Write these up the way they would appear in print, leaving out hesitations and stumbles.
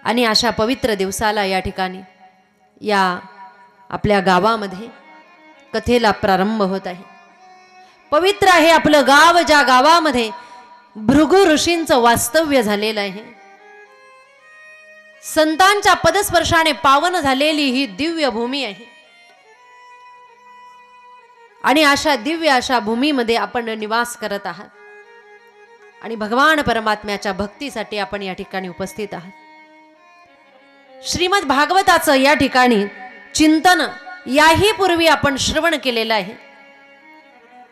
आणि अशा पवित्र दिवसाला या ठिकाणी या आपल्या गावामध्ये कथेला प्रारंभ होत आहे। पवित्र आहे आपलं गाव, ज्या गावामध्ये भृगु ऋषींचं वास्तव्य झालेलं आहे। संतांच्या पदस्पर्शाने पावन झालेली ही दिव्य भूमी आहे आणि अशा दिव्य अशा भूमीमध्ये आपण निवास करत आहात आणि भगवान परमात्म्याच्या भक्तीसाठी आपण या ठिकाणी उपस्थित आहात। श्रीमद भागवताचं या ठिकाणी चिंतन याही पूर्वी आपण श्रवण केलेलं आहे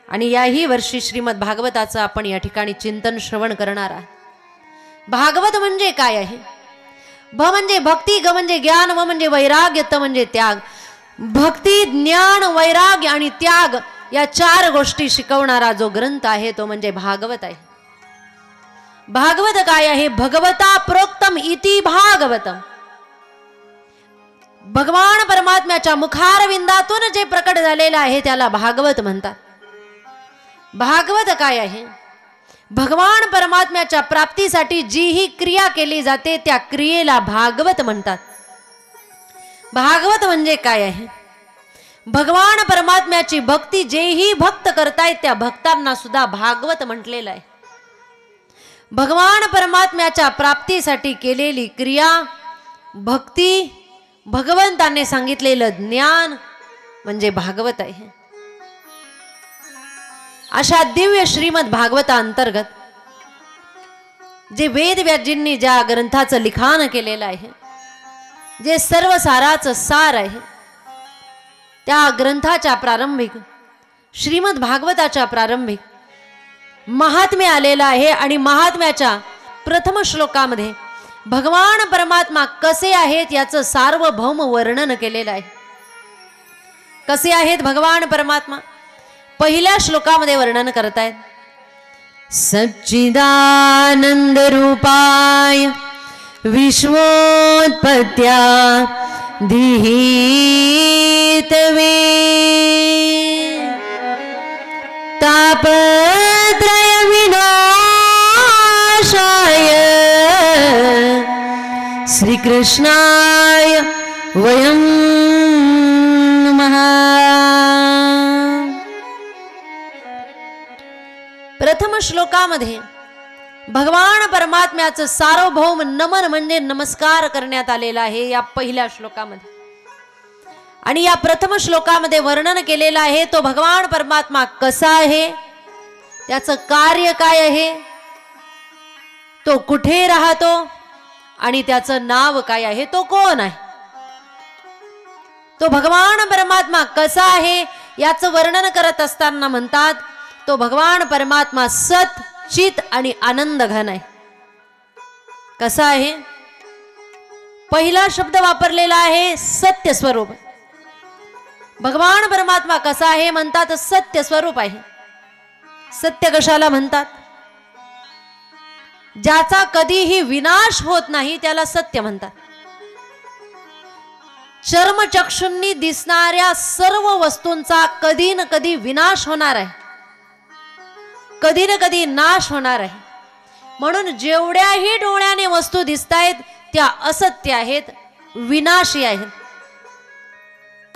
आणि याही वर्षी श्रीमद भागवताचं आपण या ठिकाणी चिंतन श्रवण करणार आहात। भागवत म्हणजे काय आहे? भ म्हणजे भक्ती, ग म्हणजे ज्ञान, व म्हणजे वैराग्य, त म्हणजे त्याग। भक्ती, ज्ञान, वैराग्य आणि त्याग या चार गोष्टी शिकवणारा जो ग्रंथ आहे तो म्हणजे भागवत आहे। भागवत काय आहे? भगवता प्रोक्तम इति भागवतम। भगवान परमात्म्याच्या मुखारविंदातून जे प्रकट झालेलं आहे त्याला भागवत म्हणतात। भागवत काय आहे? भगवान परमात्म्याच्या प्राप्तीसाठी जी ही क्रिया केली जाते त्या क्रियेला भागवत म्हणतात। भागवत म्हणजे काय आहे? भगवान परमात्म्याची भक्ती जेही भक्त करतायत त्या भक्तांना सुद्धा भागवत म्हटलेलं आहे। भगवान परमात्म्याच्या प्राप्तीसाठी केलेली क्रिया भक्ती, भगवंताने सांगितलेलं ज्ञान म्हणजे भागवत आहे। अशा दिव्य श्रीमद भागवता अंतर्गत जे वेदव्यासजींनी ज्या ग्रंथाचं लिखाण केलेलं आहे, जे सर्व साराचं सार आहे, त्या ग्रंथाच्या प्रारंभिक श्रीमद भागवताच्या प्रारंभिक महात्म्य आलेलं आहे आणि महात्म्याच्या प्रथम श्लोकामध्ये भगवान परमात्मा कसे आहेत याचं सार्वभौम वर्णन केलेलं आहे। कसे आहेत भगवान परमात्मा? पहिल्या श्लोकामध्ये वर्णन करतायत, सच्चिदानंद रूपाय विश्वोत्पत्त्या धीतवे तापत्रय विनाशाय श्रीकृष्णाय वयं नमः। प्रथम श्लोकामध्ये भगवान परमात्म्याचं सार्वभौम नमन म्हणजे नमस्कार करण्यात आलेला आहे या पहिल्या श्लोकामध्ये। आणि या प्रथम श्लोकामध्ये वर्णन केलेलं आहे तो भगवान परमात्मा कसा आहे, त्याचं कार्य काय आहे, तो कुठे राहतो आणि त्याचं नाव काय आहे, तो कोण आहे। तो भगवान परमात्मा कसा आहे याचं वर्णन करत असताना म्हणतात तो भगवान परमात्मा सत, चित आणि आनंद घन आहे। कसा आहे? पहिला शब्द वापरलेला आहे सत्य स्वरूप। भगवान परमात्मा कसा आहे म्हणतात? सत्य स्वरूप आहे। सत्य कशाला म्हणतात? ज्याचा कधीही विनाश होत नाही त्याला सत्य म्हणतात। चर्मचक्षुंनी दिसणाऱ्या सर्व वस्तूंचा कधी न कधी विनाश होणार आहे, कधी न कधी नाश होणार आहे। म्हणून जेवढ्याही डोळ्याने वस्तू दिसतायत त्या असत्य आहेत, विनाशी आहेत,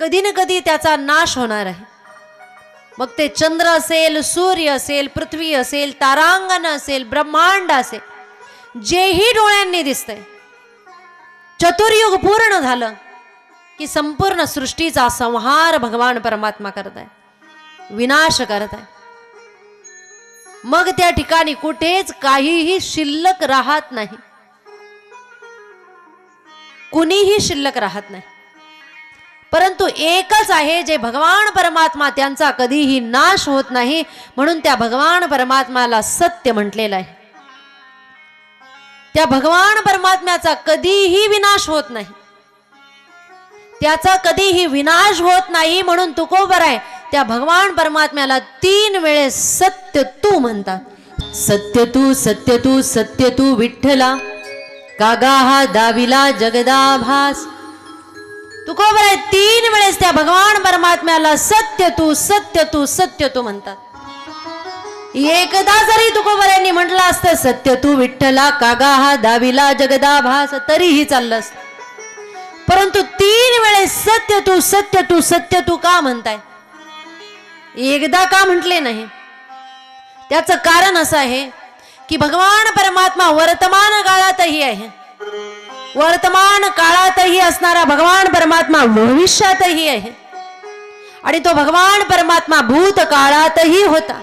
कधी न कधी त्याचा नाश होणार आहे। मग ते चंद्र असेल, सूर्य असेल, पृथ्वी असेल, तारांगण असेल, ब्रह्मांड असेल, जेही डोळ्यांनी दिसतंय, चतुर्युग पूर्ण झालं की संपूर्ण सृष्टीचा संहार भगवान परमात्मा करत आहे, विनाश करत आहे। मग त्या ठिकाणी कुठेच काहीही शिल्लक राहत नाही, कुणीही शिल्लक राहत नाही। परंतु एकच आहे जे भगवान परमात्मा त्यांचा कधीही नाश होत नाही, म्हणून त्या भगवान परमात्म्याला सत्य म्हटलेलं आहे। त्या भगवान परमात्म्याचा कधीही विनाश होत नाही, त्याचा कधीही विनाश होत नाही, म्हणून तुकोबराय त्या भगवान परमात्म्याला 3 वेळेस सत्य तू म्हणतात। सत्य तू, सत्य तू, सत्य तू विठ्ठला, कागा हा दाविला जगदाभास। तुकोबराय 3 वेळेस त्या भगवान परमात्म्याला सत्य तू, सत्य तू, सत्य तू म्हणतात। एकदा जरी तुकोबरायांनी म्हटलं असतं सत्य तू विठ्ठला कागा हा दाविला जगदा भास तरीही चाललं असतं. परंतु 3 वेळेस सत्य तू सत्य तू सत्य तू का म्हणताय, एकदा का म्हटले नाही? त्याचं कारण असं आहे की भगवान परमात्मा वर्तमान काळातही आहे, वर्तमान काळातही असणारा भगवान परमात्मा भविष्यातही आहे, आणि तो भगवान परमात्मा भूतकाळातही होता.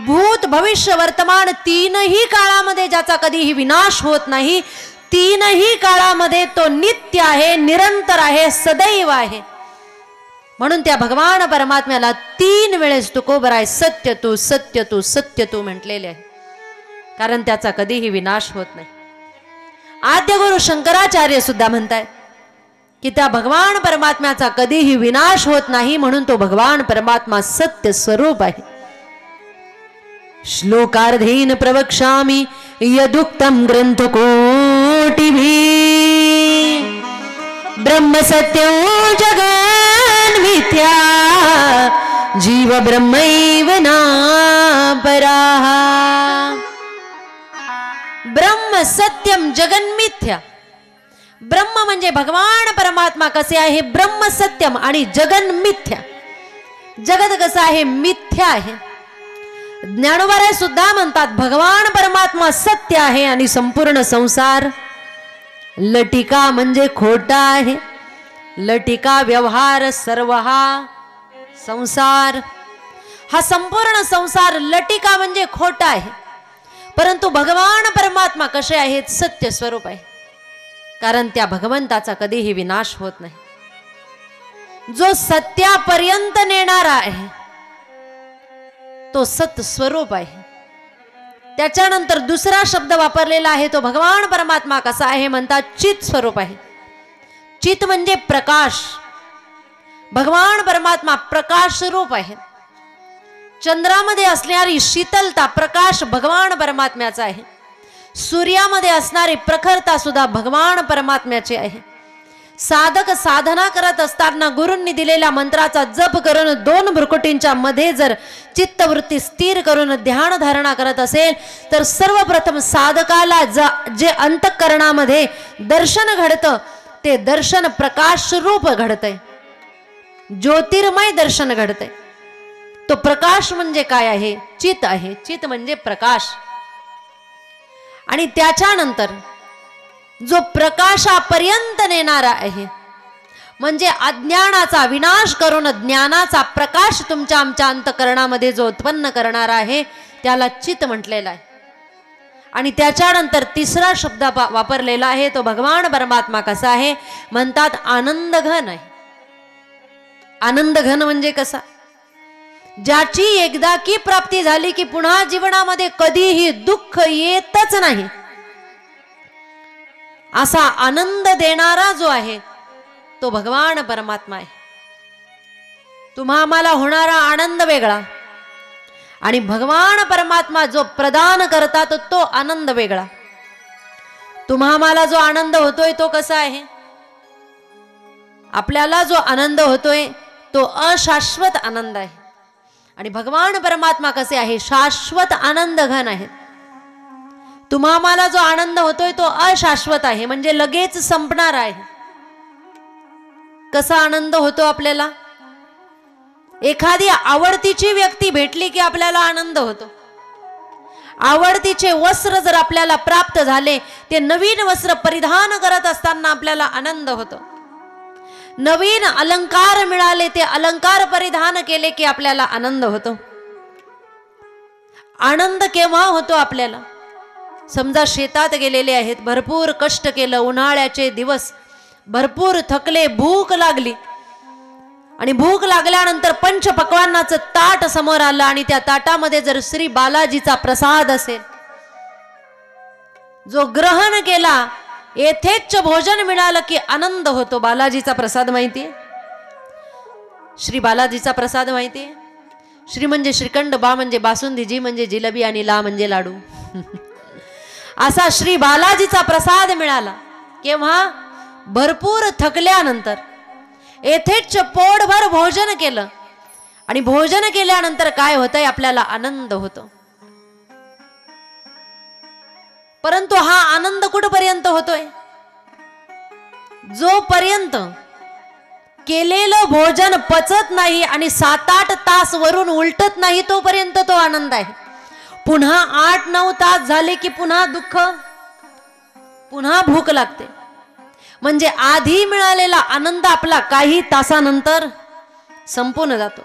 भूत भविष्य वर्तमान 3ही काळामध्ये ज्याचा कधीही विनाश होत नाही, 3ही काळामध्ये तो नित्य आहे, निरंतर आहे, सदैव आहे. म्हणून त्या भगवान परमात्म्याला 3 वेळेस तुकोबराय सत्य तू सत्य तू सत्य तू म्हटलेले आहे, कारण त्याचा कधीही विनाश होत नाही. आद्य गुरु शंकराचार्य सुद्धा म्हणतायत की त्या भगवान परमात्म्याचा कधीही विनाश होत नाही, म्हणून तो भगवान परमात्मा सत्य स्वरूप आहे. श्लोकार्धेन प्रवक्ष्यामि यदुक्तं ग्रंथकोटिभिः ब्रह्म सत्यं जगन्मिथ्या जीव ब्रह्मैव नापराः. ब्रह्म सत्यम जगन्मिथ्या. ब्रह्म म्हणजे भगवान परमात्मा कसे आहे, ब्रह्म सत्यम, आणि जगन्मिथ्या, जगत कसं आहे, मिथ्या आहे. ज्ञानोबराय सुद्धा म्हणतात भगवान परमात्मा सत्य आहे आणि संपूर्ण संसार लटिका म्हणजे खोटा आहे. लटिका व्यवहार सर्व हा संसार, हा संपूर्ण संसार लटिका म्हणजे खोटा आहे. परंतु भगवान परमात्मा कसे आहेत, सत्य स्वरूप आहे, कारण त्या भगवंताचा कधीही विनाश होत नाही. जो सत्यापर्यंत नेणारा आहे तो सत स्वरूप आहे. त्याच्यानंतर दुसरा शब्द वापरलेला आहे तो भगवान परमात्मा कसा आहे म्हणतात, चित स्वरूप आहे. चित म्हणजे प्रकाश. भगवान परमात्मा प्रकाश रूप आहे. चंद्रामध्ये असणारी शीतलता प्रकाश भगवान परमात्म्याचा आहे. सूर्यामध्ये असणारी प्रखरता सुद्धा भगवान परमात्म्याची आहे. साधक साधना करत असताना गुरूंनी दिलेल्या मंत्राचा जप करून 2 भ्रुकुटींच्या मध्ये जर चित्तवृत्ती स्थिर करून ध्यान धारणा करत असेल तर सर्वप्रथम साधकाला जे अंतःकरणामध्ये दर्शन घडतं ते दर्शन प्रकाश रूप घडतंय, ज्योतिर्मय दर्शन घडतंय. तो प्रकाश म्हणजे काय आहे, चित आहे. चित म्हणजे प्रकाश. आणि त्याच्यानंतर जो प्रकाशापर्यंत नेणारा आहे, म्हणजे अज्ञानाचा विनाश करून ज्ञानाचा प्रकाश तुमच्या आमच्या अंतःकरणामध्ये जो उत्पन्न करणारा आहे त्याला चित म्हटलेला आहे. आणि त्याच्यानंतर तिसरा शब्द वापरलेला आहे तो भगवान परमात्मा कसा आहे म्हणतात, आनंद घन आहे. आनंद घन म्हणजे कसा, ज्याची एकदा की प्राप्ती झाली की पुन्हा जीवनामध्ये कधीही दुःख येतच नाही, असा आनंद देणारा जो आहे तो भगवान परमात्मा आहे. तुम्हा आम्हाला होणारा आनंद वेगळा आणि भगवान परमात्मा जो प्रदान करतात तो आनंद वेगळा. तुम्हा आम्हाला जो आनंद होतोय तो कसा आहे, आपल्याला जो आनंद होतोय तो अशाश्वत आनंद आहे. आणि भगवान परमात्मा कसे आहे, शाश्वत आनंद घन आहे. तुम्हा आम्हाला जो आनंद होतोय तो अशाश्वत आहे, म्हणजे लगेच संपणार आहे. कसा आनंद होतो आपल्याला, एखादी आवडतीची व्यक्ती भेटली की आपल्याला आनंद होतो. आवडतीचे वस्त्र जर आपल्याला प्राप्त झाले, ते नवीन वस्त्र परिधान करत असताना आपल्याला आनंद होतो. नवीन अलंकार मिळाले, ते अलंकार परिधान केले की आपल्याला आनंद होतो. आनंद केव्हा होतो आपल्याला, समजा शेतात गेलेले आहेत, भरपूर कष्ट केलं, उन्हाळ्याचे दिवस, भरपूर थकले, भूक लागली आणि भूक लागल्यानंतर पंचपक्वान्नाचं ताट समोर आलं आणि त्या ताटामध्ये जर श्री बालाजीचा प्रसाद असेल, जो ग्रहण केला, येथेच भोजन मिळालं की आनंद होतो. बालाजीचा प्रसाद माहितीये, श्री बालाजीचा प्रसाद माहितीये. श्री म्हणजे श्रीखंड, बा म्हणजे बासुंदी, जी म्हणजे जिलेबी आणि ला म्हणजे लाडू. असा श्री बालाजीचा प्रसाद मिळाला केव्हा, भरपूर थकल्यानंतर. येथेच पोटभर भोजन केलं आणि भोजन केल्यानंतर काय होतंय, आपल्याला आनंद होतो. परंतु हा आनंद कुठपर्यंत होतोय? जोपर्यंत केलेलं भोजन पचत नाही आणि 7-8 तास वरून उलटत नाही तोपर्यंत तो आनंद आहे. पुन्हा 8-9 तास झाले की पुन्हा दुःख, पुन्हा भूक लागते. म्हणजे आधी मिळालेला आनंद आपला काही तासानंतर संपून जातो.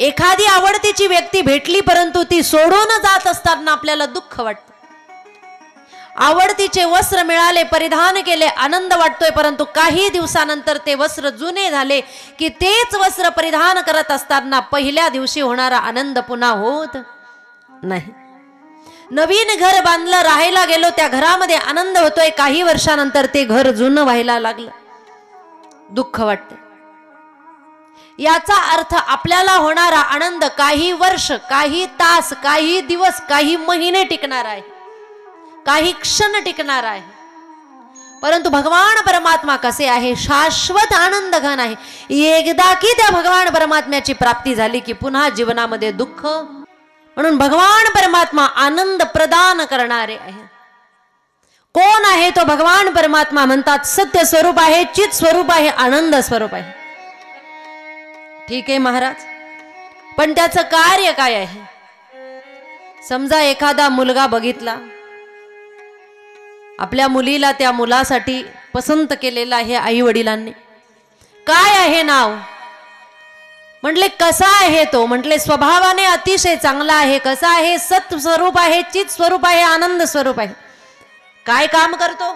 एखादी आवडतीची व्यक्ती भेटली परंतु ती सोडून जात असताना आपल्याला दुःख वाटतं. आवडतीचे वस्त्र मिळाले, परिधान केले, आनंद वाटतोय, परंतु काही दिवसानंतर ते वस्त्र जुने झाले की तेच वस्त्र परिधान करत असताना पहिल्या दिवशी होणारा आनंद पुन्हा होत नाही. नवीन घर बांधलं, राहायला गेलो, त्या घरामध्ये आनंद होतोय, काही वर्षानंतर ते घर जुनं व्हायला लागलं, दुःख वाटते. याचा अर्थ आपल्याला होणारा आनंद काही वर्ष, काही तास, काही दिवस, काही महिने टिकणार आहे, काही क्षण टिकणार आहे. परंतु भगवान परमात्मा कसे आहे? शाश्वत आनंद घन आहे. एकदा की त्या भगवान परमात्म्याची प्राप्ती झाली की पुन्हा जीवनामध्ये दुःख. म्हणून भगवान परमात्मा आनंद प्रदान करणारे आहे. कोण आहे तो भगवान परमात्मा? म्हणतात सत्य स्वरूप आहे, चित स्वरूप आहे, आनंद स्वरूप आहे. ठीक आहे महाराज, पण त्याचं कार्य काय आहे? समजा एखादा मुलगा बघितला, आपल्या मुलीला त्या मुलासाठी पसंत केलेला आहे आई वडिलांनी. काय आहे नाव? म्हटले कसा आहे तो? म्हटले स्वभावाने अतिशय चांगला आहे. कसा आहे? सत्य स्वरूप आहे, चित स्वरूप आहे, आनंद स्वरूप आहे. काय काम करतो?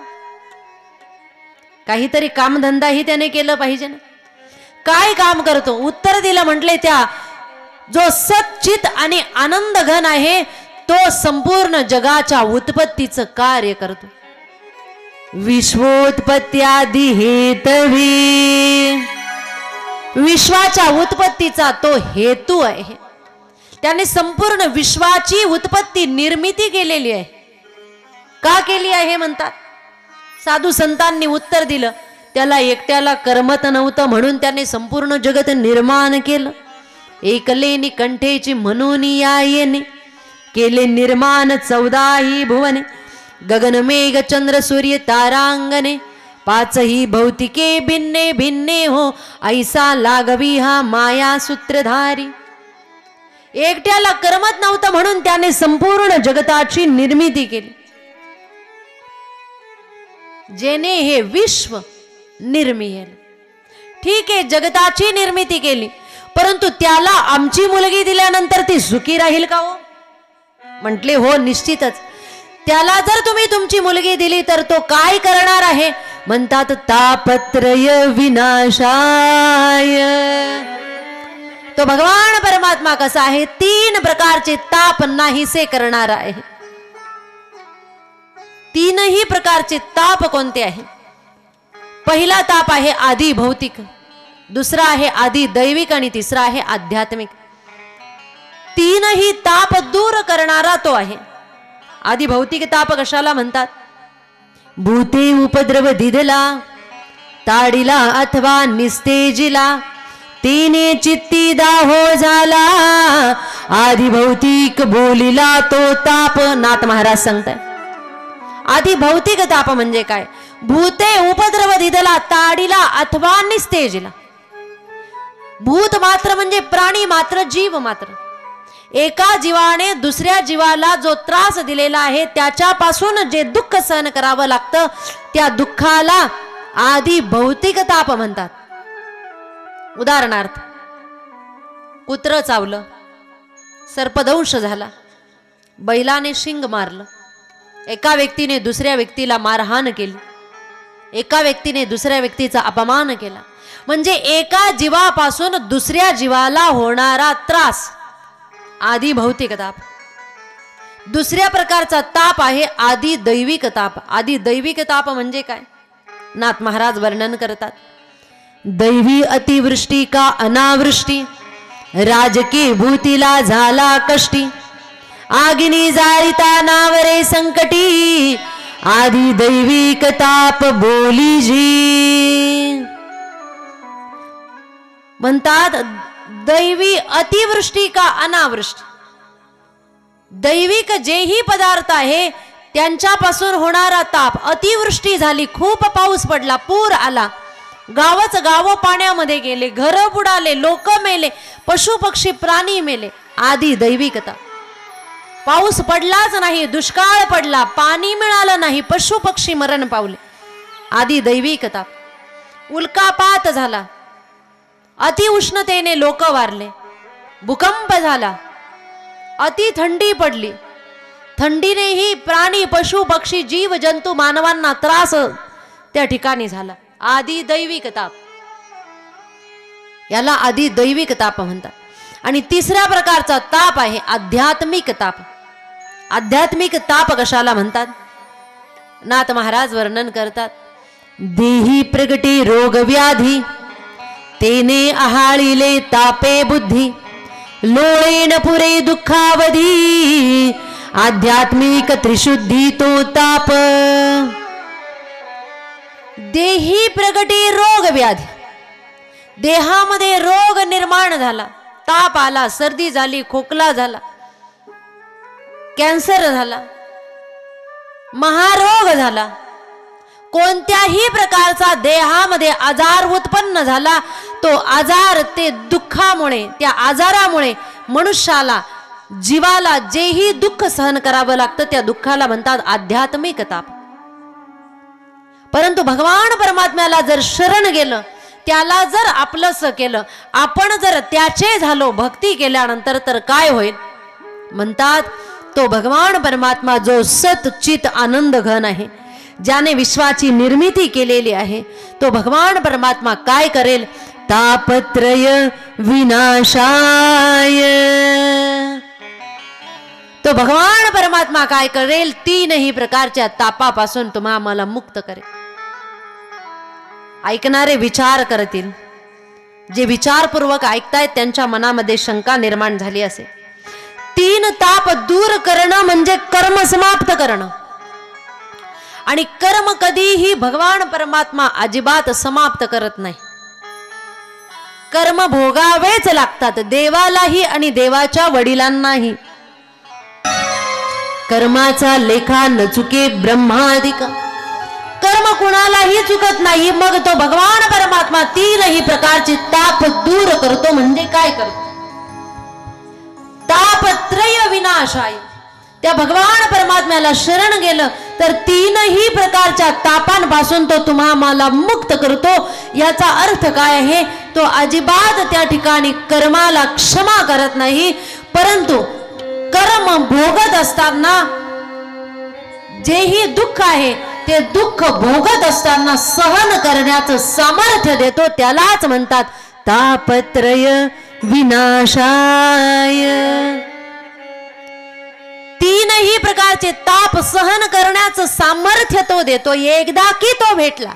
काहीतरी कामधंदाही त्याने केलं पाहिजे ना. काय काम करतो? उत्तर दिलं. म्हटले त्या जो सच्चित आणि आनंद घन आहे तो संपूर्ण जगाच्या उत्पत्तीचं कार्य करतो. विश्वोत्पत्त्यादि हेतवी, विश्वाच्या उत्पत्तीचा तो हेतू आहे. त्याने संपूर्ण विश्वाची उत्पत्ती, निर्मिती केलेली आहे. का केली आहे म्हणतात? साधू संतांनी उत्तर दिलं, त्याला एकट्याला करमत नव्हतं म्हणून त्याने संपूर्ण जगत निर्माण केलं. एकलेनी कंठेची म्हणून या येणे, केले निर्माण 14 भुवने. गगन मेघ चंद्र सूर्य तारांगणे, 5 भौतिके भिन्ने भिन्ने हो, ऐसा लागवी हा माया सूत्रधारी. एकट्याला करमत नव्हतं म्हणून त्याने संपूर्ण जगताची निर्मिती केली. जेने हे विश्व निर्मियेल. ठीक आहे, जगताची निर्मिती केली, परंतु त्याला आमची मुलगी दिल्यानंतर ती सुखी राहील का हो? म्हटले हो, निश्चितच. त्याला जर तुम्ही तुमची मुलगी दिली तर तो काय करणार आहे? म्हणतात तापत्रय विनाशाय. तो भगवान परमात्मा कसा आहे? 3 प्रकारचे ताप नाहीसे करणार आहे. 3ही प्रकारचे ताप कोणते आहे? पहिला ताप आहे आधी भौतिक, दुसरा आहे आधी दैविक आणि तिसरा आहे आध्यात्मिक. 3ही ताप दूर करणारा तो आहे. आधी भौतिक ताप कशाला म्हणतात? भूते उपद्रव दिदला, ताडिला अथवा निस्तेजिला, तिने चित्ती दाहो झाला, आधी भौतिक बोलिला तो ताप. नाथ महाराज सांगताय आधी भौतिक ताप म्हणजे काय? भूते उपद्रव दिदला, ताडिला अथवा निस्तेजिला. भूत मात्र म्हणजे प्राणी मात्र, जीव मात्र. एका जीवाने दुसऱ्या जीवाला जो त्रास दिलेला आहे त्याच्यापासून जे दुःख सहन करावं लागतं त्या दुःखाला आधी भौतिक ताप म्हणतात. उदाहरणार्थ, कुत्र चावलं, सर्पदंश झाला, बैलाने शिंग मारलं, एका व्यक्तीने दुसऱ्या व्यक्तीला मारहाण केली, एका व्यक्तीने दुसऱ्या व्यक्तीचा अपमान केला, म्हणजे एका जीवापासून दुसऱ्या जीवाला होणारा त्रास आधी भौतिक ताप. दुसऱ्या प्रकारचा ताप आहे आधी दैविक ताप. आधी दैविक ताप म्हणजे काय? नाथ महाराज वर्णन करतात. दैवी अतिवृष्टी का अनावृष्टी, राजकी भूतीला झाला कष्टी, आगिनी जाळीता नावरे संकटी, आधी दैविक ताप बोली जी. म्हणतात दैवी अतिवृष्टी का अनावृष्टी, दैविक जेही पदार्थ आहे त्यांच्यापासून होणारा ताप, अतिवृष्टी झाली, खूप पाऊस पडला, पूर आला, गावच गाव पाण्यामध्ये गेले, घर बुडाले, लोक मेले, पशु पक्षी प्राणी मेले, आदी दैविकता. पाऊस पडलाच नाही, दुष्काळ पडला, पाणी मिळालं नाही, पशु पक्षी मरण पावले, आदी दैविकता. उल्कापात झाला, अतिउष्णतेने लोक वारले, भूकंप झाला, अति थंडी पडली, थंडीनेही प्राणी पशु पक्षी जीव जंतू मानवांना त्रास त्या ठिकाणी झाला, आदी दैविक ताप. याला आदी दैविक ताप म्हणतात. आणि तिसऱ्या प्रकारचा ताप आहे आध्यात्मिक ताप. आध्यात्मिक ताप कशाला म्हणतात? नाथ महाराज वर्णन करतात. देही प्रगटी रोग व्याधी, तेने आहाळिले तापे बुद्धी, लोळेन पुरे दुःखावधी, आध्यात्मिक त्रिशुद्धी तो ताप. देही प्रगटी रोग व्याधी, देहामध्ये रोग निर्माण झाला, ताप आला, सर्दी झाली, खोकला झाला, कॅन्सर झाला, महारोग झाला, कोणत्याही प्रकारचा देहामध्ये आजार उत्पन्न झाला, तो आजार ते दुःखामुळे, त्या आजारामुळे मनुष्याला, जीवाला जेही दुःख सहन करावं लागतं त्या दुःखाला म्हणतात आध्यात्मिक ताप. परंतु भगवान परमात्म्याला जर शरण गेलं, त्याला जर आपलंसं केलं, आपण जर त्याचे झालो भक्ती केल्यानंतर, तर काय होईल? म्हणतात तो भगवान परमात्मा जो सतचित आनंद घन आहे, ज्याने विश्वाची निर्मिती केलेली आहे, तो भगवान परमात्मा काय करेल? तापत्रय विनाशाय. तो भगवान परमात्मा काय करेल? तीनही प्रकारच्या तापापासून तुम्हा मला मुक्त करेल. ऐकणारे विचार करतील, जे विचारपूर्वक ऐकतायत त्यांच्या मनामध्ये शंका निर्माण झाली असेल. तीन ताप दूर करणं म्हणजे कर्म समाप्त करणं. आणि कर्म कधीही भगवान परमात्मा अजिबात समाप्त करत नाही. कर्म भोगावेच लागतात, देवालाही आणि देवाच्या वडिलांनाही. कर्माचा लेखा न चुके ब्रह्मादिक. कर्म कुणालाही चुकत नाही. मग तो भगवान परमात्मा तीनही प्रकारचे ताप दूर करतो. म्हणजे काय करतो? तापत्रय विनाशाय. त्या भगवान परमात्म्याला शरण गेलं तर तीनही प्रकारच्या तापांपासून तो तुम्हा मला मुक्त करतो. याचा अर्थ काय आहे? तो अजिबात त्या ठिकाणी कर्माला क्षमा करत नाही, परंतु कर्म भोगत असताना जेही दुःख आहे ते दुःख भोगत असताना सहन करण्याचं सामर्थ्य देतो. त्यालाच म्हणतात तापत्रय विनाशाय. तीनही प्रकारचे ताप सहन करण्याचं सामर्थ्य तो देतो. एकदा की तो भेटला.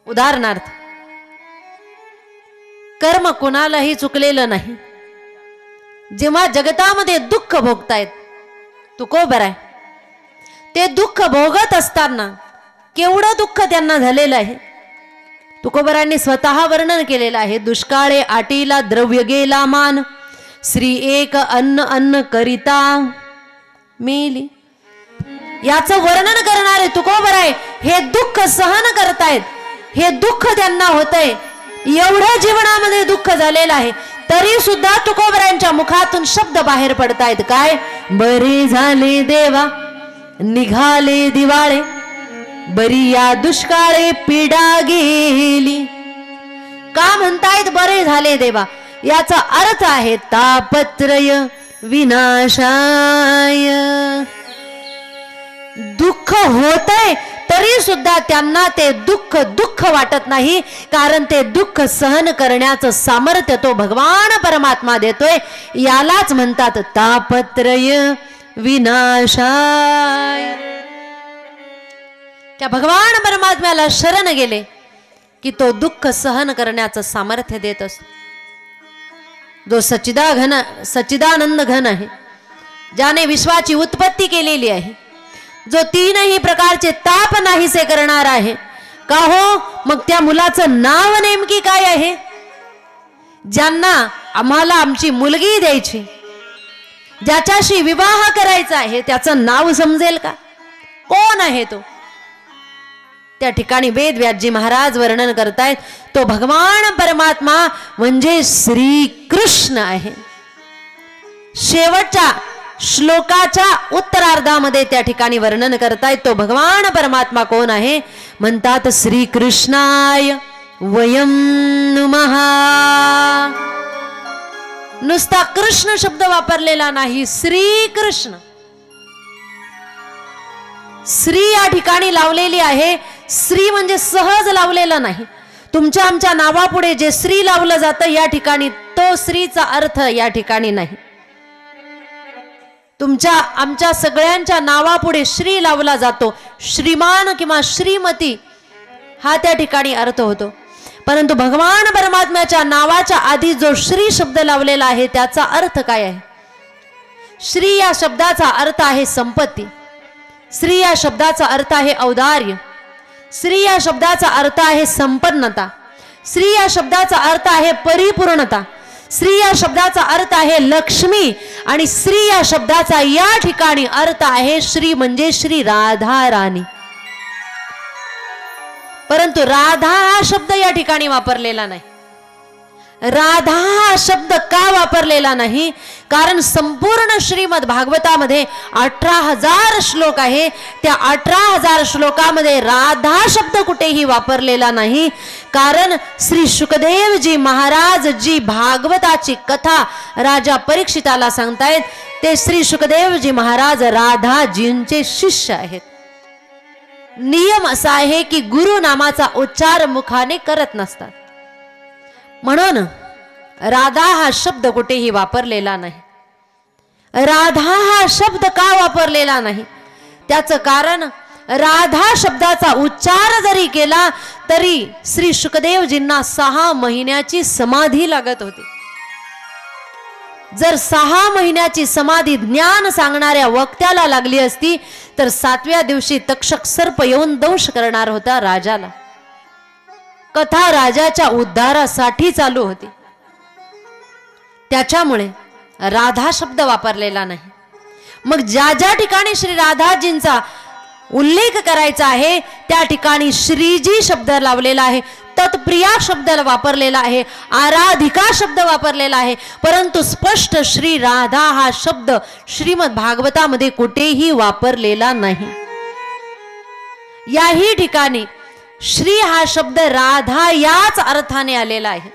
उदाहरणार्थ, कर्म कुणालाही चुकलेलं नाही. जेव्हा जगतामध्ये दुःख भोगतायत, तुकोबर आहे, ते दुःख भोगत असताना केवढं दुःख त्यांना झालेलं आहे तुकोबरांनी स्वतः वर्णन केलेलं आहे. दुष्काळे आटीला द्रव्य गेला मान, श्री एक अन्न अन्न करिता मेली. याचं वर्णन करणारे तुकोबर आहे. हे दुःख सहन करतायत, हे दुःख त्यांना होतंय, एवढं जीवनामध्ये दुःख झालेलं आहे, तरी सुद्धा तुकोबरांच्या मुखातून शब्द बाहेर पडतायत. काय? बरे झाले देवा निघाले दिवाळे, बरी या दुष्काळे पीडा गेली. का म्हणतायत बरे झाले देवा? याचा अर्थ आहे तापत्रय विनाशाय. दुःख होतंय तरी सुद्धा त्यांना ते दुःख वाटत नाही, कारण ते दुःख सहन करण्याचं सामर्थ्य तो भगवान परमात्मा देतोय. यालाच म्हणतात तापत्रय विनाशाय. त्या भगवान परमात्म्याला शरण गेले की तो दुःख सहन करण्याचं सामर्थ्य देत असतो. जो सच्चिदानंद घन आहे, ज्याने विश्वाची उत्पत्ती केलेली आहे, जो तीनही प्रकारचे ताप नाहीसे करणार आहे. का हो? मग त्या मुलाचं नाव नेमकी काय आहे? ज्यांना आम्हाला आमची मुलगी द्यायची, ज्याच्याशी विवाह करायचा आहे, त्याचं नाव समजेल का? कोण आहे तो? त्या ठिकाणी वेदव्यासजी महाराज वर्णन करतायत, तो भगवान परमात्मा म्हणजे श्रीकृष्ण आहे. शेवटच्या श्लोकाच्या उत्तरार्धामध्ये त्या ठिकाणी वर्णन करतायत, तो भगवान परमात्मा कोण आहे? म्हणतात श्रीकृष्णाय वयं नमः. नुसता कृष्ण शब्द वापरलेला नाही, श्रीकृष्ण. श्री या ठिकाणी लावलेली आहे. श्री म्हणजे सहज लावलेला नाही. तुमच्या आमच्या नावापुढे जे श्री लावलं जातं या ठिकाणी तो श्रीचा अर्थ या ठिकाणी नाही. तुमच्या आमच्या सगळ्यांच्या नावापुढे श्री लावला जातो. श्रीमान किंवा श्रीमती हा त्या ठिकाणी अर्थ होतो. परंतु भगवान परमात्म्याच्या नावाच्या आधी जो श्री शब्द लावलेला आहे त्याचा अर्थ काय आहे? श्री या शब्दाचा अर्थ आहे संपत्ती. श्री या शब्दाचा अर्थ आहे औदार्य. श्री या शब्दाचा अर्थ आहे संपन्नता. श्री या शब्दाचा अर्थ आहे परिपूर्णता. श्री या शब्दाचा अर्थ आहे लक्ष्मी. आणि श्री या शब्दाचा या ठिकाणी अर्थ आहे श्री म्हणजे श्री राधा राणी. परंतु राधा हा शब्द या ठिकाणी वापरलेला नाही. राधा हा शब्द का वापरलेला नाही? कारण संपूर्ण श्रीमद भागवतामध्ये 18,000 श्लोक आहे. त्या 18,000 श्लोकामध्ये राधा शब्द कुठेही वापरलेला नाही. कारण श्री शुकदेवजी महाराज जी भागवताची कथा राजा परीक्षिताला सांगतायत, ते श्री शुकदेवजी महाराज राधाजींचे शिष्य आहेत. नियम असा आहे की गुरु नामाचा उच्चार मुखाने करत नसतात. म्हणून राधा हा शब्द कुठेही वापरलेला नाही. राधा हा शब्द का वापरलेला नाही? त्याचं कारण राधा शब्दाचा उच्चार जरी केला तरी श्री शुकदेवजींना 6 महिन्याची समाधी लागत होती. जर 6 महिन्याची समाधी ज्ञान सांगणाऱ्या वक्त्याला लागली असती तर 7व्या दिवशी तक्षक सर्प येऊन दंश करणार होता राजाला. कथा राजाच्या उद्धारासाठी चालू होती. त्याच्यामुळे राधा शब्द वापरलेला नाही. मग ज्या ज्या ठिकाणी श्री राधाजींचा उल्लेख करायचा आहे त्या ठिकाणी श्रीजी शब्द लावलेला आहे. तत्प्रिया शब्द वापरलेला आहे. आराधिका शब्द वापरलेला आहे. परंतु स्पष्ट श्री राधा हा शब्द श्रीमद भागवतामध्ये कुठेही वापरलेला नाही. याही ठिकाणी श्री हा शब्द राधा याच अर्थाने आलेला आहे.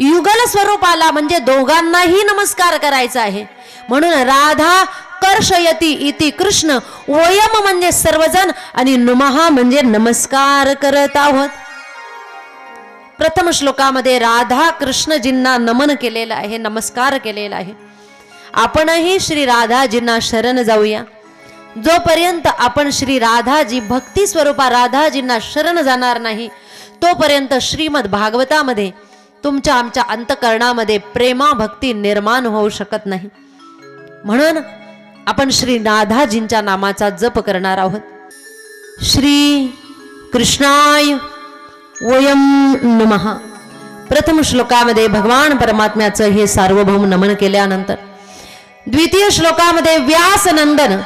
युगल स्वरूपाला म्हणजे दोघांनाही नमस्कार करायचा आहे. म्हणून राधा कर्षयती इति कृष्ण, वयम म्हणजे सर्वजण आणि नमः म्हणजे नमस्कार करत आहोत. प्रथम श्लोकामध्ये राधा कृष्णजींना नमन केलेलं आहे, नमस्कार केलेला आहे. आपणही श्री राधाजींना शरण जाऊया. जोपर्यंत आपण श्री राधाजी भक्ती स्वरूपा राधाजींना शरण जाणार नाही तोपर्यंत श्रीमद भागवतामध्ये तुमच्या आमच्या अंतकरणामध्ये प्रेमा भक्ती निर्माण होऊ शकत नाही. म्हणून आपण श्री राधाजींच्या नामाचा जप करणार आहोत. श्री कृष्णाय वयं नमः. प्रथम श्लोकामध्ये भगवान परमात्म्याचं हे सार्वभौम नमन केल्यानंतर द्वितीय श्लोकामध्ये व्यासनंदन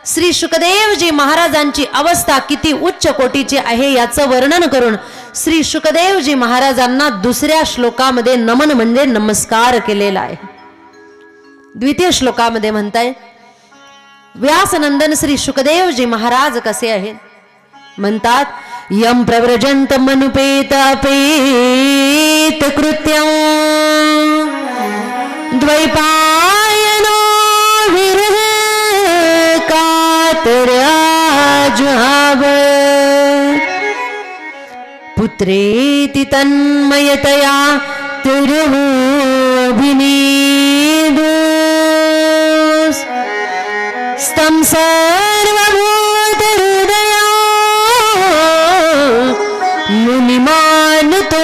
श्री शुकदेवजी महाराजांची अवस्था किती उच्च कोटीची आहे याचं वर्णन करून श्री शुकदेवजी महाराजांना दुसऱ्या श्लोकामध्ये नमन म्हणजे नमस्कार केलेला आहे. द्वितीय श्लोकामध्ये म्हणताय व्यासनंदन श्री शुकदेवजी महाराज कसे आहेत? म्हणतात यम प्रव्रजंत मनुपेत अपेत कृत्यं द्वैपायनो विरह कातराजुहाव पुत्रेति तन्मयतया तिरुभिनीदुस् स्तं सर्वभूत हृदया मुनिमानतोस्मि.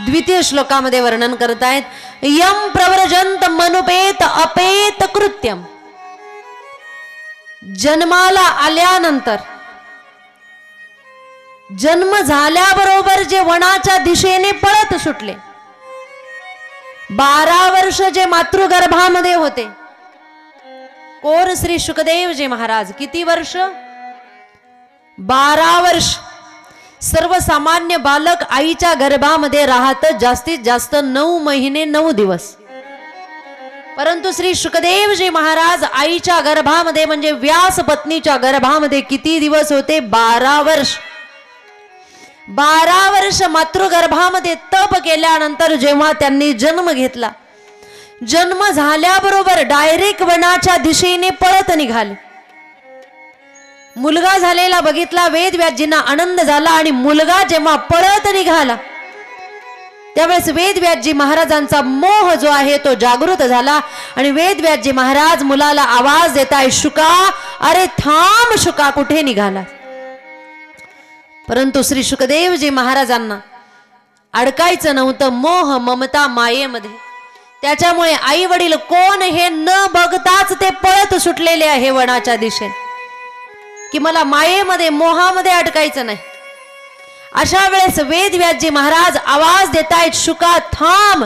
द्वितीय श्लोकामध्ये वर्णन करतायत यम प्रव्रजंत मनुपेत अपेत कृत्यम. जन्माला आल्यानंतर जन्म झाल्याबरोबर जे वनाच्या दिशेने पळत सुटले, 12 वर्ष जे मातृगर्भामध्ये होते, कोण? श्री शुकदेवजी महाराज. किती वर्ष? 12 वर्ष. सर्वसामान्य बालक आईच्या गर्भामध्ये राहत जास्तीत जास्त 9 महिने 9 दिवस, परंतु श्री शुकदेवजी महाराज आईच्या गर्भामध्ये म्हणजे व्यास पत्नीच्या गर्भामध्ये किती दिवस होते? 12 वर्ष. 12 वर्ष मातृगर्भामध्ये तप केल्यानंतर जेव्हा त्यांनी जन्म घेतला, जन्म झाल्याबरोबर डायरेक्ट वनाच्या दिशेने पळत निघाले. मुलगा झालेला बघितला, वेदव्यासजींना आनंद झाला आणि मुलगा जेव्हा पळत निघाला त्यावेळेस वेदव्यासजी महाराजांचा मोह जो आहे तो जागृत झाला आणि वेदव्यासजी महाराज मुलाला आवाज देताय, शुका, अरे थांब शुका, कुठे निघाला? परंतु श्री शुकदेवजी महाराजांना अडकायचं नव्हतं मोह ममता मायेमध्ये. त्याच्यामुळे आई वडील कोण हे न बघताच ते पळत सुटलेले आहे वनाच्या दिशेने, की मला मायेमध्ये मोहामध्ये अडकायचं नाही. अशा वेळेस वेदव्यासजी महाराज आवाज देतायत, शुका थांब.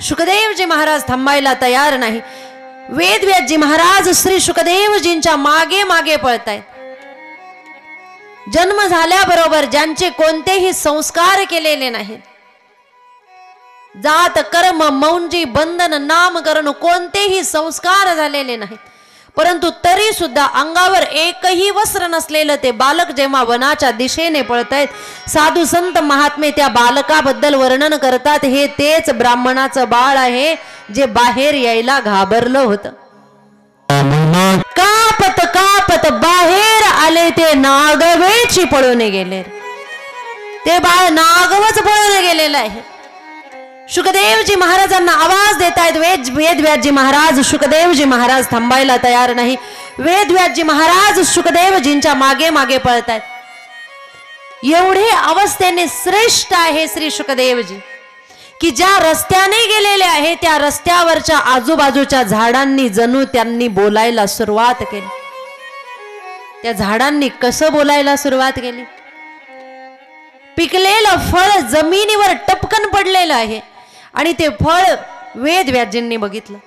शुकदेवजी महाराज थांबायला तयार नाही. वेदव्यासजी महाराज श्री शुकदेवजींच्या मागे मागे पळतायत. जन्म झाल्याबरोबर ज्यांचे कोणतेही संस्कार केलेले नाहीत, जात कर्म मौंजी बंधन नामकरण कोणतेही संस्कार झालेले नाहीत, परंतु तरी सुद्धा अंगावर एकही वस्त्र नसलेलं ते बालक जेव्हा वनाच्या दिशेने पळतायत, साधू संत महात्मे त्या बालकाबद्दल वर्णन करतात, हे तेच ब्राह्मणाचं बाळ आहे जे बाहेर यायला घाबरलं होतं. कापत कापत बाहेर आले ते नागवेची पळून गेले. ते बाळ नागवच पळून गेलेलं आहे. शुकदेवजी महाराजांना आवाज देतायत. वेदव्यासजी महाराज शुकदेवजी महाराज थांबायला तयार नाही. वेदव्यासजी महाराज शुकदेवजींच्या मागे मागे पळतायत. एवढे अवस्थेने श्रेष्ठ आहे श्री शुकदेवजी की ज्या रस्त्याने गेलेले आहे त्या रस्त्यावरच्या आजूबाजूच्या झाडांनी जणू त्यांनी बोलायला सुरुवात केली. त्या झाडांनी कसं बोलायला सुरुवात केली? पिकलेलं फळ जमिनीवर टपकन पडलेलं आहे आणि ते फळ वेदव्यासजींनी बघितलं.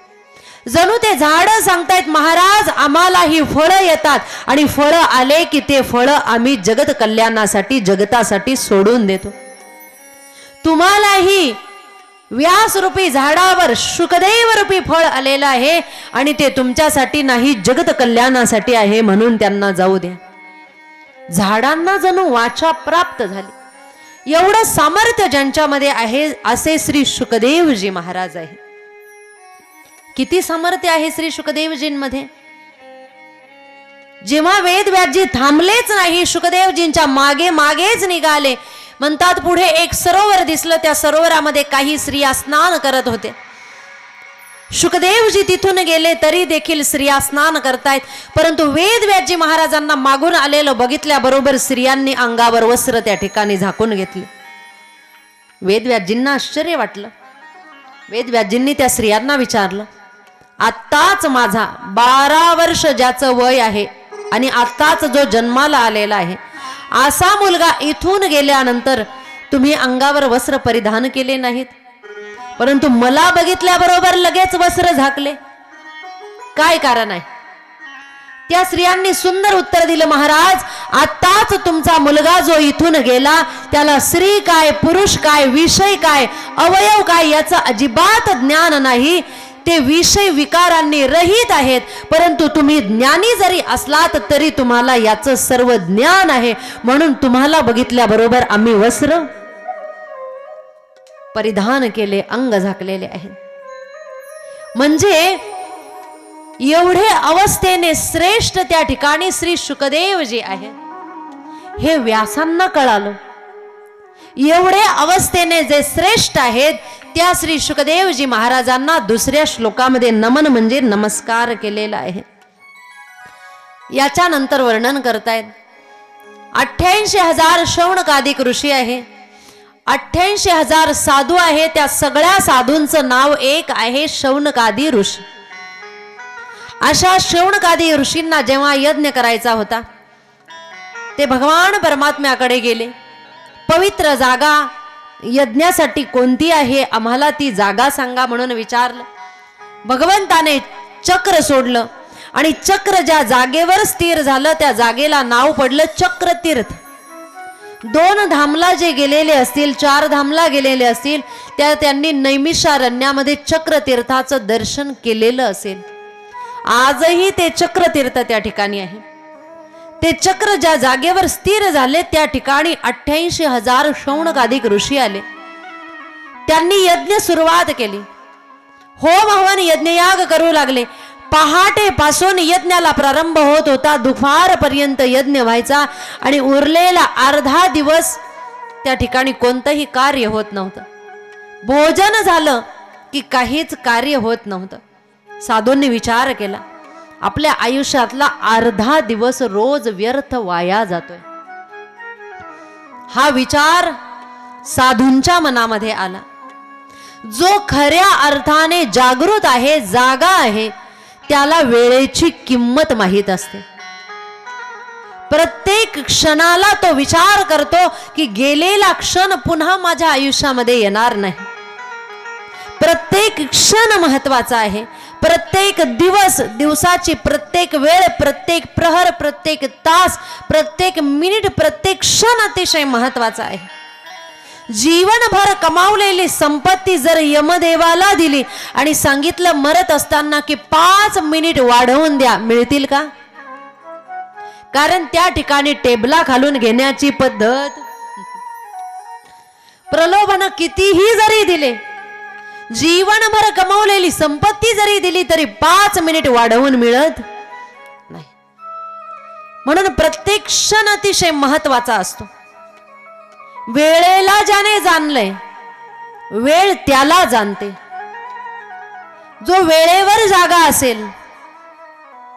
जणू ते झाड सांगतायत, महाराज आम्हाला ही फळं येतात आणि फळं आले की ते फळं आम्ही जगत कल्याणासाठी जगतासाठी सोडून देतो. तुम्हालाही व्यास रूपी झाडावर शुकदेव रूपी फळ आलेलं आहे आणि ते तुमच्यासाठी नाही जगत कल्याणासाठी आहे, म्हणून त्यांना जाऊ द्या. झाडांना जणू वाचा प्राप्त झाली. एवढं सामर्थ्य ज्यांच्यामध्ये आहे असे श्री शुकदेवजी महाराज आहे. किती सामर्थ्य आहे श्री शुकदेवजींमध्ये. जेव्हा वेदव्यासजी थांबलेच नाही, शुकदेवजींच्या मागे मागेच निघाले. म्हणतात पुढे एक सरोवर दिसलं, त्या सरोवरामध्ये काही स्त्रिया स्नान करत होते. शुकदेवजी तिथून गेले तरी देखील स्त्रिया स्नान करतायत, परंतु वेदव्यासजी महाराजांना मागून आलेलं बघितल्याबरोबर स्त्रियांनी अंगावर वस्त्र त्या ठिकाणी झाकून घेतले. वेदव्यासजींना आश्चर्य वाटलं. वेदव्यासजींनी त्या स्त्रियांना विचारलं, आत्ताच माझा 12 वर्ष ज्याचं वय आहे आणि आत्ताच जो जन्माला आलेला आहे असा मुलगा इथून गेल्यानंतर तुम्ही अंगावर वस्त्र परिधान केले नाहीत, परंतु मला बघितल्याबरोबर लगेच वस्त्र झाकले, काय कारण आहे? त्या स्त्रियांनी सुंदर उत्तर दिलं, महाराज आत्ताच तुमचा मुलगा जो इथून गेला त्याला स्त्री काय पुरुष काय विषय काय अवयव काय याचं अजिबात ज्ञान नाही. ते विषय विकारांनी रहित आहेत, परंतु तुम्ही ज्ञानी जरी असलात तरी तुम्हाला याचं सर्व ज्ञान आहे, म्हणून तुम्हाला बघितल्याबरोबर आम्ही वस्त्र परिधान केले, अंग झाकलेले आहे. म्हणजे एवढे अवस्थेने श्रेष्ठ त्या ठिकाणी श्री शुकदेवजी आहे हे व्यासांना कळालं. एवढे अवस्थेने जे श्रेष्ठ आहेत त्या श्री शुकदेवजी महाराजांना दुसऱ्या श्लोकामध्ये नमन म्हणजे नमस्कार केलेला आहे. याच्या नंतर वर्णन करतायत 88,000 शौनकादिक ऋषी आहे, 88,000 साधू आहे. त्या सगळ्या साधूंचं नाव एक आहे शौनकादी ऋषी. अशा शौनकादी ऋषींना जेव्हा यज्ञ करायचा होता ते भगवान परमात्म्याकडे गेले. पवित्र जागा यज्ञासाठी कोणती आहे, आम्हाला ती जागा सांगा म्हणून विचारलं. भगवंताने चक्र सोडलं आणि चक्र ज्या जागेवर स्थिर झालं त्या जागेला नाव पडलं चक्रतीर्थ. 2 धामला जे गेलेले असतील, 4 धामला गेलेले असतील, त्या त्यांनी नैमिषारण्यामध्ये चक्रतीर्थाचं दर्शन केलेलं असेल. आजही ते चक्रतीर्थ त्या ठिकाणी आहे. ते चक्र ज्या जागेवर स्थिर झाले त्या ठिकाणी 88,000 शौनकाधिक ऋषी आले. त्यांनी यज्ञ सुरुवात केली. होम हवन यज्ञयाग करू लागले. पहाटे पासून यज्ञाला प्रारंभ होत होता, दुपारपर्यंत यज्ञ व्हायचा आणि उरलेला अर्धा दिवस त्या ठिकाणी कोणतंही कार्य होत नव्हतं. भोजन झालं की काहीच कार्य होत नव्हतं. साधूंनी विचार केला, आपल्या आयुष्यातला अर्धा दिवस रोज व्यर्थ वाया जातोय. हा विचार साधूंच्या मनामध्ये आला. जो खऱ्या अर्थाने जागृत आहे, जागा आहे, त्याला वेळेची किंमत माहीत असते. प्रत्येक क्षणाला तो विचार करतो की गेलेला क्षण पुन्हा माझ्या आयुष्यामध्ये येणार नाही. प्रत्येक क्षण महत्वाचा आहे. प्रत्येक दिवस, दिवसाची प्रत्येक वेळ, प्रत्येक प्रहर, प्रत्येक तास, प्रत्येक मिनिट, प्रत्येक क्षण अतिशय महत्वाचा आहे. जीवनभर कमावलेली संपत्ती जर यमदेवाला दिली आणि सांगितलं मरत असताना की 5 मिनिट वाढवून द्या, मिळतील का? कारण त्या ठिकाणी टेबला खालून घेण्याची पद्धत, प्रलोभन कितीही जरी दिले, जीवनभर कमावलेली संपत्ती जरी दिली तरी 5 मिनिट वाढवून मिळत नाही. म्हणून प्रत्येक क्षण अतिशय महत्वाचा असतो. वेळेला ज्याने जाणलंय, वेळ त्याला जाणते. जो वेळेवर जागा असेल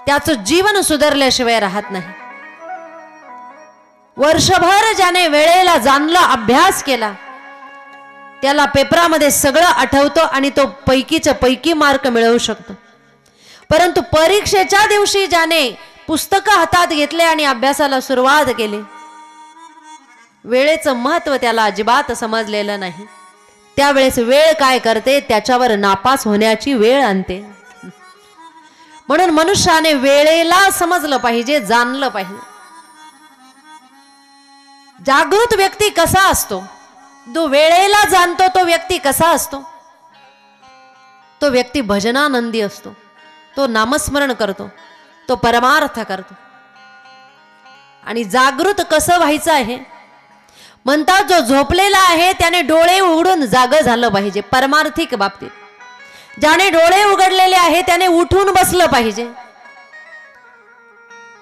त्याचं जीवन सुधारल्याशिवाय राहत नाही. वर्षभर ज्याने वेळेला जाणलं, अभ्यास केला, त्याला पेपरामध्ये सगळं आठवतं आणि तो पैकीच्या पैकी मार्क मिळवू शकतो. परंतु परीक्षेच्या दिवशी ज्याने पुस्तकं हातात घेतले आणि अभ्यासाला सुरुवात केली, वेळेचं महत्व त्याला अजिबात समजलेलं नाही. त्यावेळेस वेळ काय करते, त्याच्यावर नापास होण्याची वेळ आणते. म्हणून मनुष्याने वेळेला समजलं पाहिजे, जाणलं पाहिजे. जागृत व्यक्ती कसा असतो, जो वेळेला जाणतो तो व्यक्ती कसा असतो? तो व्यक्ती भजनानंदी असतो. तो नामस्मरण करतो, तो परमार्थ करतो. आणि जागृत कसं व्हायचं आहे म्हणतात, जो झोपलेला आहे त्याने डोळे उघडून जागं झालं पाहिजे. परमार्थिक बाबतीत ज्याने डोळे उघडलेले आहे त्याने उठून बसलं पाहिजे.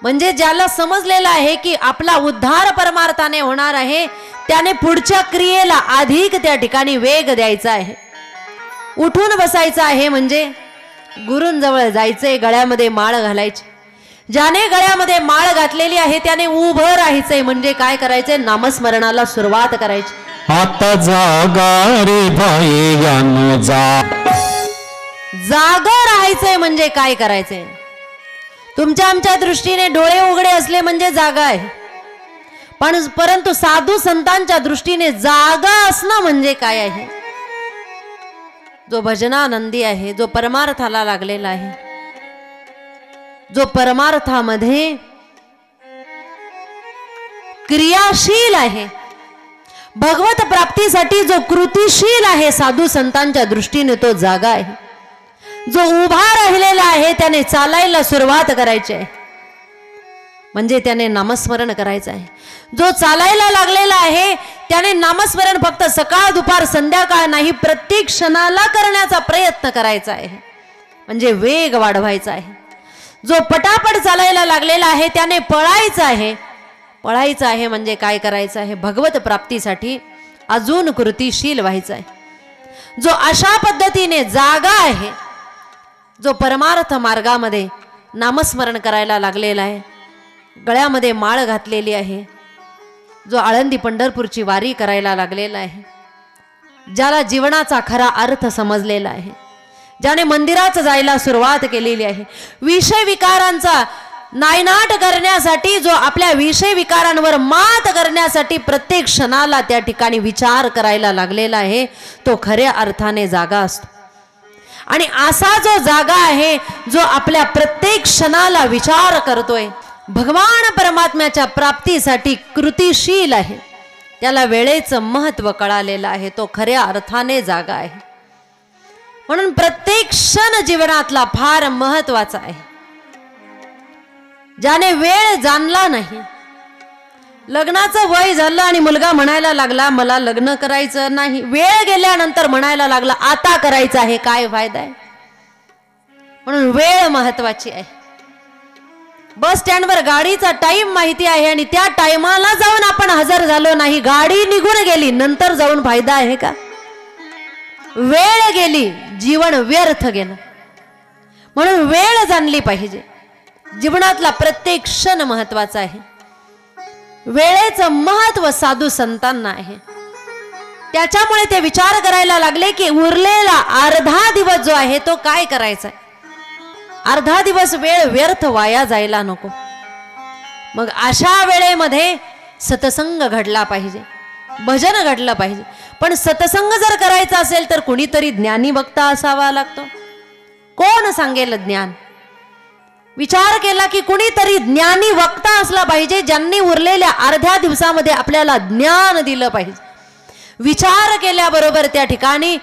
म्हणजे ज्याला समजलेलं आहे की आपला उद्धार परमार्थाने होणार आहे, त्याने पुढच्या क्रियेला अधिक त्या ठिकाणी वेग द्यायचा आहे. उठून बसायचं आहे म्हणजे गुरूंजवळ जायचंय, गळ्यामध्ये माळ घालायची. ज्याने गळ्यामध्ये माळ घातलेली आहे त्याने उभं राहायचंय. म्हणजे काय करायचंय, नामस्मरणाला सुरुवात करायची. आता जागा रे भाई जागा राहायचंय म्हणजे काय करायचंय? तुमच्या आमच्या दृष्टीने डोळे उघडे असले म्हणजे जागा आहे, परंतु साधू संतांच्या दृष्टीने जागा असणं म्हणजे काय आहे? जो भजनानंदी आहे, जो परमार्थाला लागलेला आहे, जो परमार्थामध्ये क्रियाशील आहे, भगवत प्राप्तीसाठी जो कृतिशील आहे, साधू संतांच्या दृष्टीने तो जागा आहे. जो उभा राहिलेला आहे त्याने चालायला सुरुवात करायची आहे, म्हणजे त्याने नामस्मरण करायचं आहे. जो चालायला लागलेला आहे त्याने नामस्मरण फक्त सकाळ दुपार संध्याकाळ नाही, प्रत्येक क्षणाला करण्याचा प्रयत्न करायचा आहे, म्हणजे वेग वाढवायचा आहे. जो पटापट चालायला लागलेला आहे त्याने पळायचं आहे. पळायचं आहे म्हणजे काय करायचं आहे? भगवत प्राप्तीसाठी अजून कृतिशील व्हायचं आहे. जो अशा पद्धतीने जागा आहे, जो परमार्थ मार्गामध्ये नामस्मरण करायला लागलेला आहे, गळ्यामध्ये माळ घातलेली आहे, जो आळंदी पंढरपूरची वारी करायला लागलेला आहे, ज्याला जीवनाचा खरा अर्थ समजलेला आहे, ज्याने मंदिरात जायला सुरुवात केलेली आहे, विषय विकारांचा नायनाट करण्यासाठी, जो आपल्या विषय विकारांवर मात करण्यासाठी प्रत्येक क्षणाला त्या ठिकाणी विचार करायला लागलेला आहे, तो खऱ्या अर्थाने जागा असतो. आणि असा जो जागा आहे, जो आपल्या प्रत्येक क्षणाला विचार करतोय, भगवान परमात्म्याच्या प्राप्तीसाठी कृतिशील आहे, त्याला वेळेचं महत्व कळालेलं आहे, तो खऱ्या अर्थाने जागा आहे. म्हणून प्रत्येक क्षण जीवनातला फार महत्वाचा आहे. ज्याने वेळ जाणला नाही, लग्नाचं वय झालं आणि मुलगा म्हणायला लागला मला लग्न करायचं नाही, वेळ गेल्यानंतर म्हणायला लागला आता करायचं आहे, काय फायदा आहे. म्हणून वेळ महत्वाची आहे. बस स्टँडवर गाडीचा टाइम माहिती आहे आणि त्या टाइमाला जाऊन आपण हजर झालो नाही, गाडी निघून गेली, नंतर जाऊन फायदा आहे का. वेळ गेली, जीवन व्यर्थ गेलं. म्हणून वेळ जाणली पाहिजे. जीवनातला प्रत्येक क्षण महत्वाचा आहे. वेळेचं महत्व साधू संतांना आहे. त्याच्यामुळे ते विचार करायला लागले की उरलेला अर्धा दिवस जो आहे तो काय करायचा. अर्धा दिवस वेळ व्यर्थ वाया जायला नको. मग अशा वेळेमध्ये सत्संग घडला पाहिजे, भजन घडलं पाहिजे. पण सत्संग जर करायचा असेल तर कुणीतरी ज्ञानी वक्ता असावा लागतो. कोण सांगेल ज्ञान. विचार केला की कुणीतरी ज्ञानी वक्ता असला पाहिजे, ज्यांनी उरलेल्या अर्ध्या दिवसामध्ये आपल्याला ज्ञान दिलं पाहिजे. विचार केल्याबरोबर त्या ठिकाणी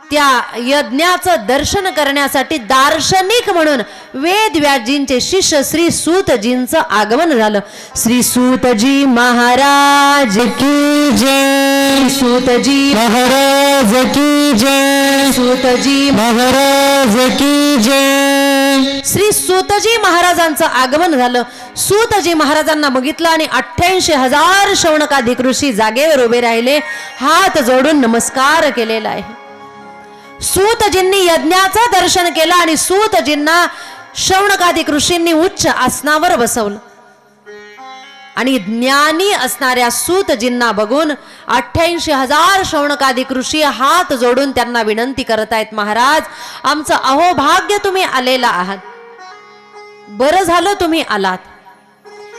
त्या यज्ञाचं दर्शन करण्यासाठी दार्शनिक म्हणून वेदव्यासजींचे शिष्य श्री सूतजींचं आगमन झालं. श्री सूतजी महाराज की जय. सूतजी महाराज की जय. सूतजी महाराज की जय. श्री सूतजी महाराजांचं आगमन झालं. सूतजी महाराजांना बघितलं आणि 88,000 शौनकाधिक ऋषी जागेवर उभे राहिले, हात जोडून नमस्कार केलेला आहे. सूतजींनी यज्ञाचं दर्शन केलं आणि सूतजींना शौनकाधिक ऋषींनी उच्च आसनावर बसवलं. आणि ज्ञानी असणाऱ्या सूतजींना बघून 88,000 शौनकाधिक ऋषी हात जोडून त्यांना विनंती करतायत, महाराज आमचं अहोभाग्य तुम्ही आलेला आहात, बरं झालं तुम्ही आलात.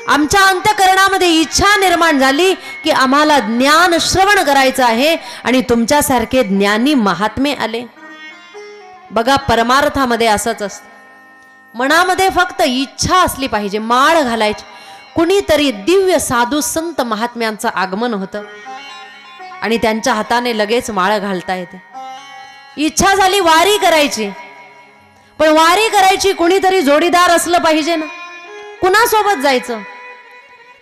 आमच्या अंतःकरणामध्ये इच्छा निर्माण झाली की आम्हाला ज्ञान श्रवण करायचं आहे आणि तुमच्यासारखे ज्ञानी महात्मे आले. बघा परमार्थामध्ये असंच असतं. मनामध्ये फक्त इच्छा असली पाहिजे, माळ घालायची. कुणीतरी दिव्य साधू संत महात्म्यांचं आगमन होतं आणि त्यांच्या हाताने लगेच माळ घालता येते. इच्छा झाली वारी करायची, पण वारी करायची कुणीतरी जोडीदार असलं पाहिजे ना. कुणासोबत जायचं.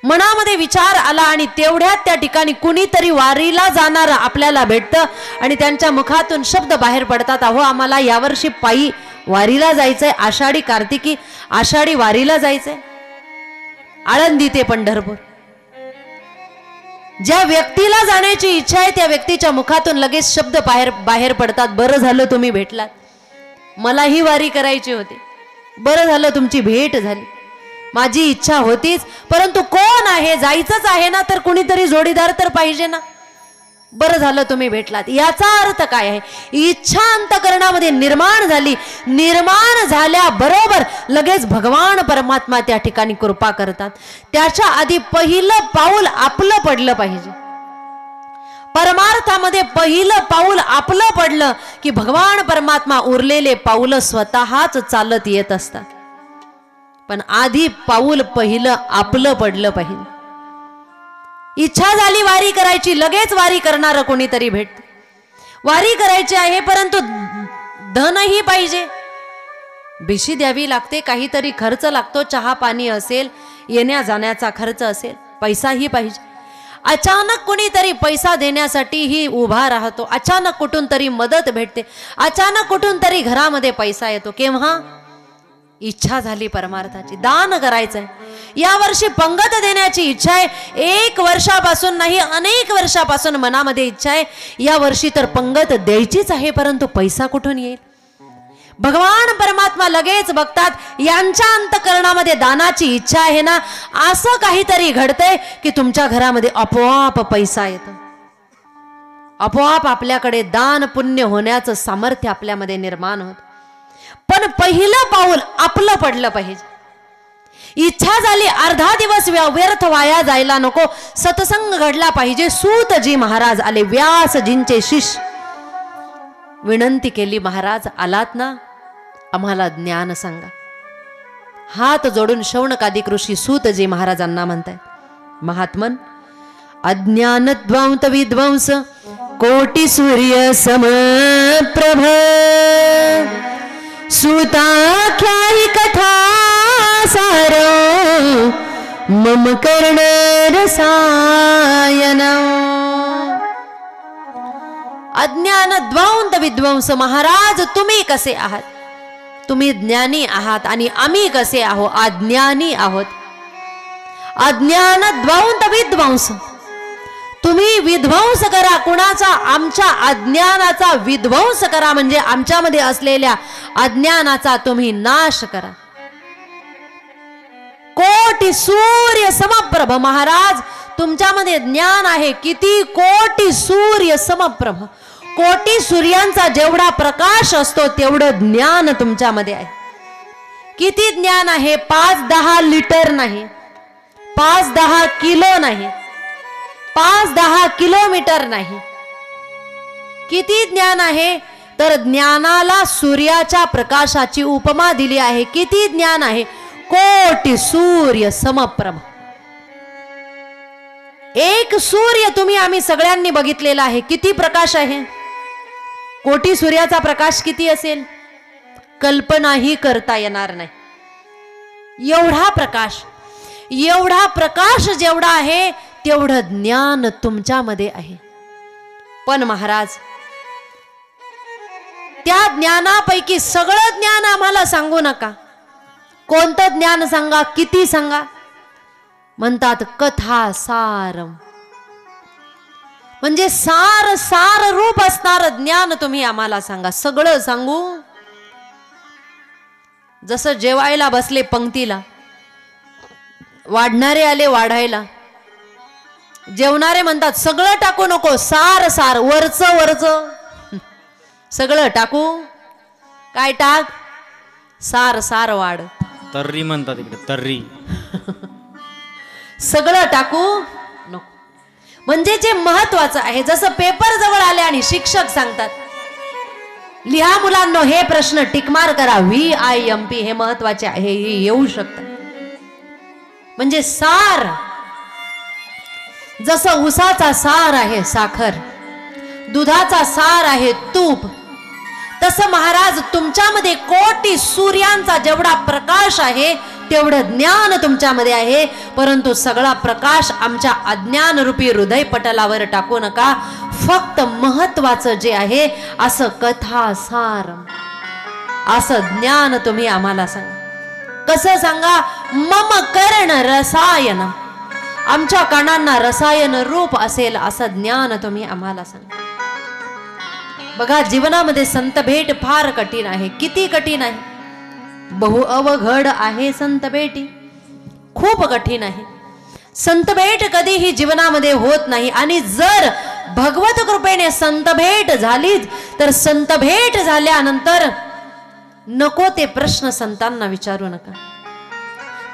मनामध्ये विचार आला आणि तेवढ्यात त्या ठिकाणी कुणीतरी वारीला जाणार आपल्याला भेटतं आणि त्यांच्या मुखातून शब्द बाहेर पडतात, अहो आम्हाला यावर्षी पायी वारीला जायचंय, आषाढी कार्तिकी आषाढी वारीला जायचंय, आळंदी ते पंढरपूर. ज्या व्यक्तीला जाण्याची इच्छा आहे त्या व्यक्तीच्या मुखातून लगेच शब्द बाहेर पडतात, बरं झालं तुम्ही भेटलात, मला ही वारी करायची होती, बरं झालं तुमची भेट झाली, माझी इच्छा होतीच, परंतु कोण आहे, जायचंच आहे ना, तर कुणीतरी जोडीदार तर पाहिजे ना, बरं झालं तुम्ही भेटलात. याचा अर्थ काय आहे. इच्छा अंतःकरणामध्ये निर्माण झाली, निर्माण झाल्याबरोबर लगेच भगवान परमात्मा त्या ठिकाणी कृपा करतात. त्याच्या आधी पहिलं पाऊल आपलं पडलं पाहिजे. परमार्थामध्ये पहिलं पाऊल आपलं पडलं की भगवान परमात्मा उरलेले पाऊल स्वतःच चालत येत असतात. पण आधी पाऊल पहिलं आपलं पडलं पाहिजे. इच्छा झाली वारी करायची, लगेच वारी करणारं कोणीतरी भेट. वारी करायची आहे परंतु धनही पाहिजे, बिशी द्यावी लागते, काहीतरी खर्च लागतो, चहा पाणी असेल, येण्या जाण्याचा खर्च असेल, पैसाही पाहिजे. अचानक कुणीतरी पैसा देण्यासाठीही उभा राहतो, अचानक कुठून तरी मदत भेटते, अचानक कुठून तरी घरामध्ये पैसा येतो. केव्हा इच्छा झाली परमार्थाची, दान करायचंय. या वर्षी पंगत देण्याची इच्छा आहे. 1 वर्षापासून नाही, अनेक वर्षापासून मनामध्ये इच्छा आहे, या वर्षी तर पंगत द्यायचीच आहे, परंतु पैसा कुठून येईल. भगवान परमात्मा लगेच बघतात, यांच्या अंतःकरणामध्ये दानाची इच्छा आहे ना, असं काहीतरी घडतंय की तुमच्या घरामध्ये आपोआप पैसा येतो, आपोआप आपल्याकडे दान पुण्य होण्याचं सामर्थ्य आपल्यामध्ये निर्माण होत. पण पहिलं पाऊल आपलं पडलं पाहिजे. इच्छा झाली अर्धा दिवस व्यर्थ वाया जायला नको, सत्संग घडला पाहिजे. सूतजी महाराज आले, व्यासजींचे शिष्य. विनंती केली, महाराज आलात ना, आम्हाला ज्ञान सांगा. हात जोडून शौनकादिक ऋषी सूतजी महाराजांना म्हणतायत, महात्मन, अज्ञान द्वांत विध्वंस कोटी सूर्य समप्रभ, सूताख्यायी कथा सार मम कर्ण रसायन. अज्ञान द्वांत विध्वंस, महाराज तुम्ही कसे आहात? तुम्ही ज्ञानी आहात आणि आम्ही कसे आहोत? अज्ञानी आहोत. अज्ञान द्वांत विध्वंस, तुम्ही विध्वंस करा. कुणाचा? आमच्या अज्ञानाचा विध्वंस करा, म्हणजे आमच्यामध्ये असलेल्या अज्ञानाचा तुम्ही नाश करा. कोटी सूर्य समप्रभ, महाराज तुमच्यामध्ये ज्ञान आहे. किती? कोटी सूर्य समप्रभ. कोटी सूर्यांचा जेवढा प्रकाश असतो तेवढं ज्ञान तुमच्यामध्ये आहे. किती ज्ञान आहे? 5-10 लिटर नाही, 5-10 किलो नाही, 5-10 किलोमीटर नाही. किती ज्ञान आहे? तर ज्ञानाला सूर्याच्या प्रकाशाची उपमा दिली आहे. किती ज्ञान आहे? कोटी सूर्य समप्रभ. एक सूर्य तुम्ही आम्ही सगळ्यांनी बघितलेला आहे. किती प्रकाश आहे? कोटी सूर्याचा प्रकाश किती असेल? कल्पनाही करता येणार नाही. एवढा प्रकाश, एवढा प्रकाश जेवढा आहे तेवढं ज्ञान तुमच्यामध्ये आहे. पण महाराज, त्या ज्ञानापैकी सगळं ज्ञान आम्हाला सांगू नका. कोणतं ज्ञान सांगा? किती सांगा? म्हणतात कथा सारम, म्हणजे सार सार रूप असणार ज्ञान तुम्ही आम्हाला सांगा. सगळं सांगू? जसं जेवायला बसले पंक्तीला, वाढणारे आले वाढायला, जेवणारे म्हणतात सगळं टाकू नको, सार सार, वरच वरच सगळं टाकू. काय टाक? सार सार वाढ. तर्री म्हणतात इकडे, तर्री. सगळं टाकू नको, म्हणजे जे महत्वाचं आहे. जसं पेपर जवळ आले आणि शिक्षक सांगतात, लिहा मुलांनो हे प्रश्न टिकमार करा, VIMP हे महत्वाचे आहे, हे येऊ शकतं. म्हणजे सार, जसं उसाचा सार आहे साखर, दुधाचा सार आहे तूप, तसं महाराज तुमच्यामध्ये कोटी सूर्यांचा जेवढा प्रकाश आहे तेवढं ज्ञान तुमच्यामध्ये आहे. परंतु सगळा प्रकाश आमच्या अज्ञान रूपी हृदय पटलावर टाकू नका. फक्त महत्वाचं जे आहे असं कथा सार, असं ज्ञान तुम्ही आम्हाला सांगा. कसं सांगा? मम कर्ण रसायन, आमच्या कानांना रसायन रूप असेल असं ज्ञान तुम्ही आम्हाला सांगा. बघा, जीवनामध्ये संत भेट फार कठीण आहे. किती कठीण आहे? बहु अवघड आहे संत भेटी, खूप कठीण आहे. संत भेट कधीही जीवनामध्ये होत नाही. आणि जर भगवत कृपेने संत भेट झालीच तर संत भेट झाल्यानंतर नको ते प्रश्न संतांना विचारू नका.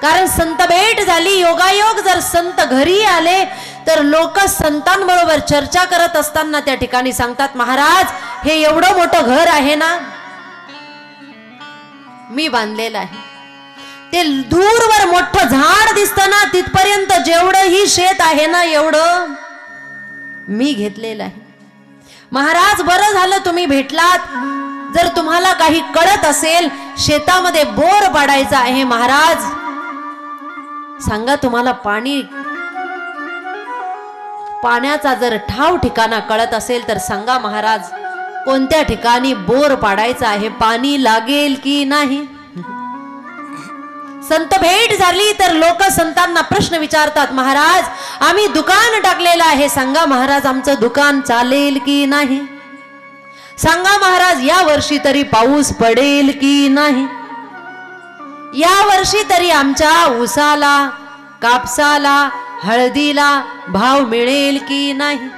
कारण संत भेट झाली, योगायोग जर संत घरी आले तर लोक संतांबरोबर चर्चा करत असताना त्या ठिकाणी सांगतात, महाराज हे एवढं मोठं घर आहे ना, मी बांधलेलं आहे. ते दूरवर मोठं झाड दिसतं ना, तिथपर्यंत जेवढं ही शेत आहे ना एवढं मी घेतलेलं आहे. महाराज बरं झालं तुम्ही भेटलात. जर तुम्हाला काही कळत असेल, शेतामध्ये बोर पाडायचा आहे महाराज, सांगा. तुम्हाला पाण्याचा जर ठाव ठिकाणा कळत असेल तर सांगा महाराज, कोणत्या ठिकाणी बोर पाडायचा आहे, पाणी लागेल की नाही. संत भेट झाली तर लोक संतांना प्रश्न विचारतात, महाराज आम्ही दुकान टाकलेलं आहे, सांगा महाराज आमचं दुकान चालेल की नाही. सांगा महाराज या वर्षी तरी पाऊस पडेल की नाही. या वर्षी तरी आमच्या ऊसाला, कापसाला, हळदीला भाव मिळेल की नाही.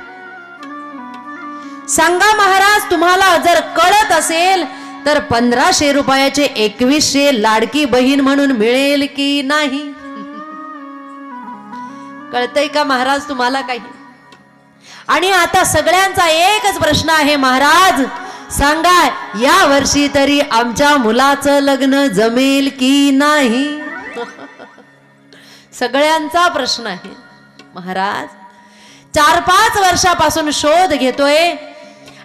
सांगा महाराज. तुम्हाला जर कळत असेल तर 1500 रुपयाचे 2100 लाडकी बहीण म्हणून मिळेल की नाही? कळतंय का महाराज तुम्हाला काही? आणि आता सगळ्यांचा एकच प्रश्न आहे, महाराज सांगा या वर्षी तरी आमच्या मुलाचं लग्न जमेल की नाही? सगळ्यांचा प्रश्न आहे महाराज. 4-5 वर्षापासून शोध घेतोय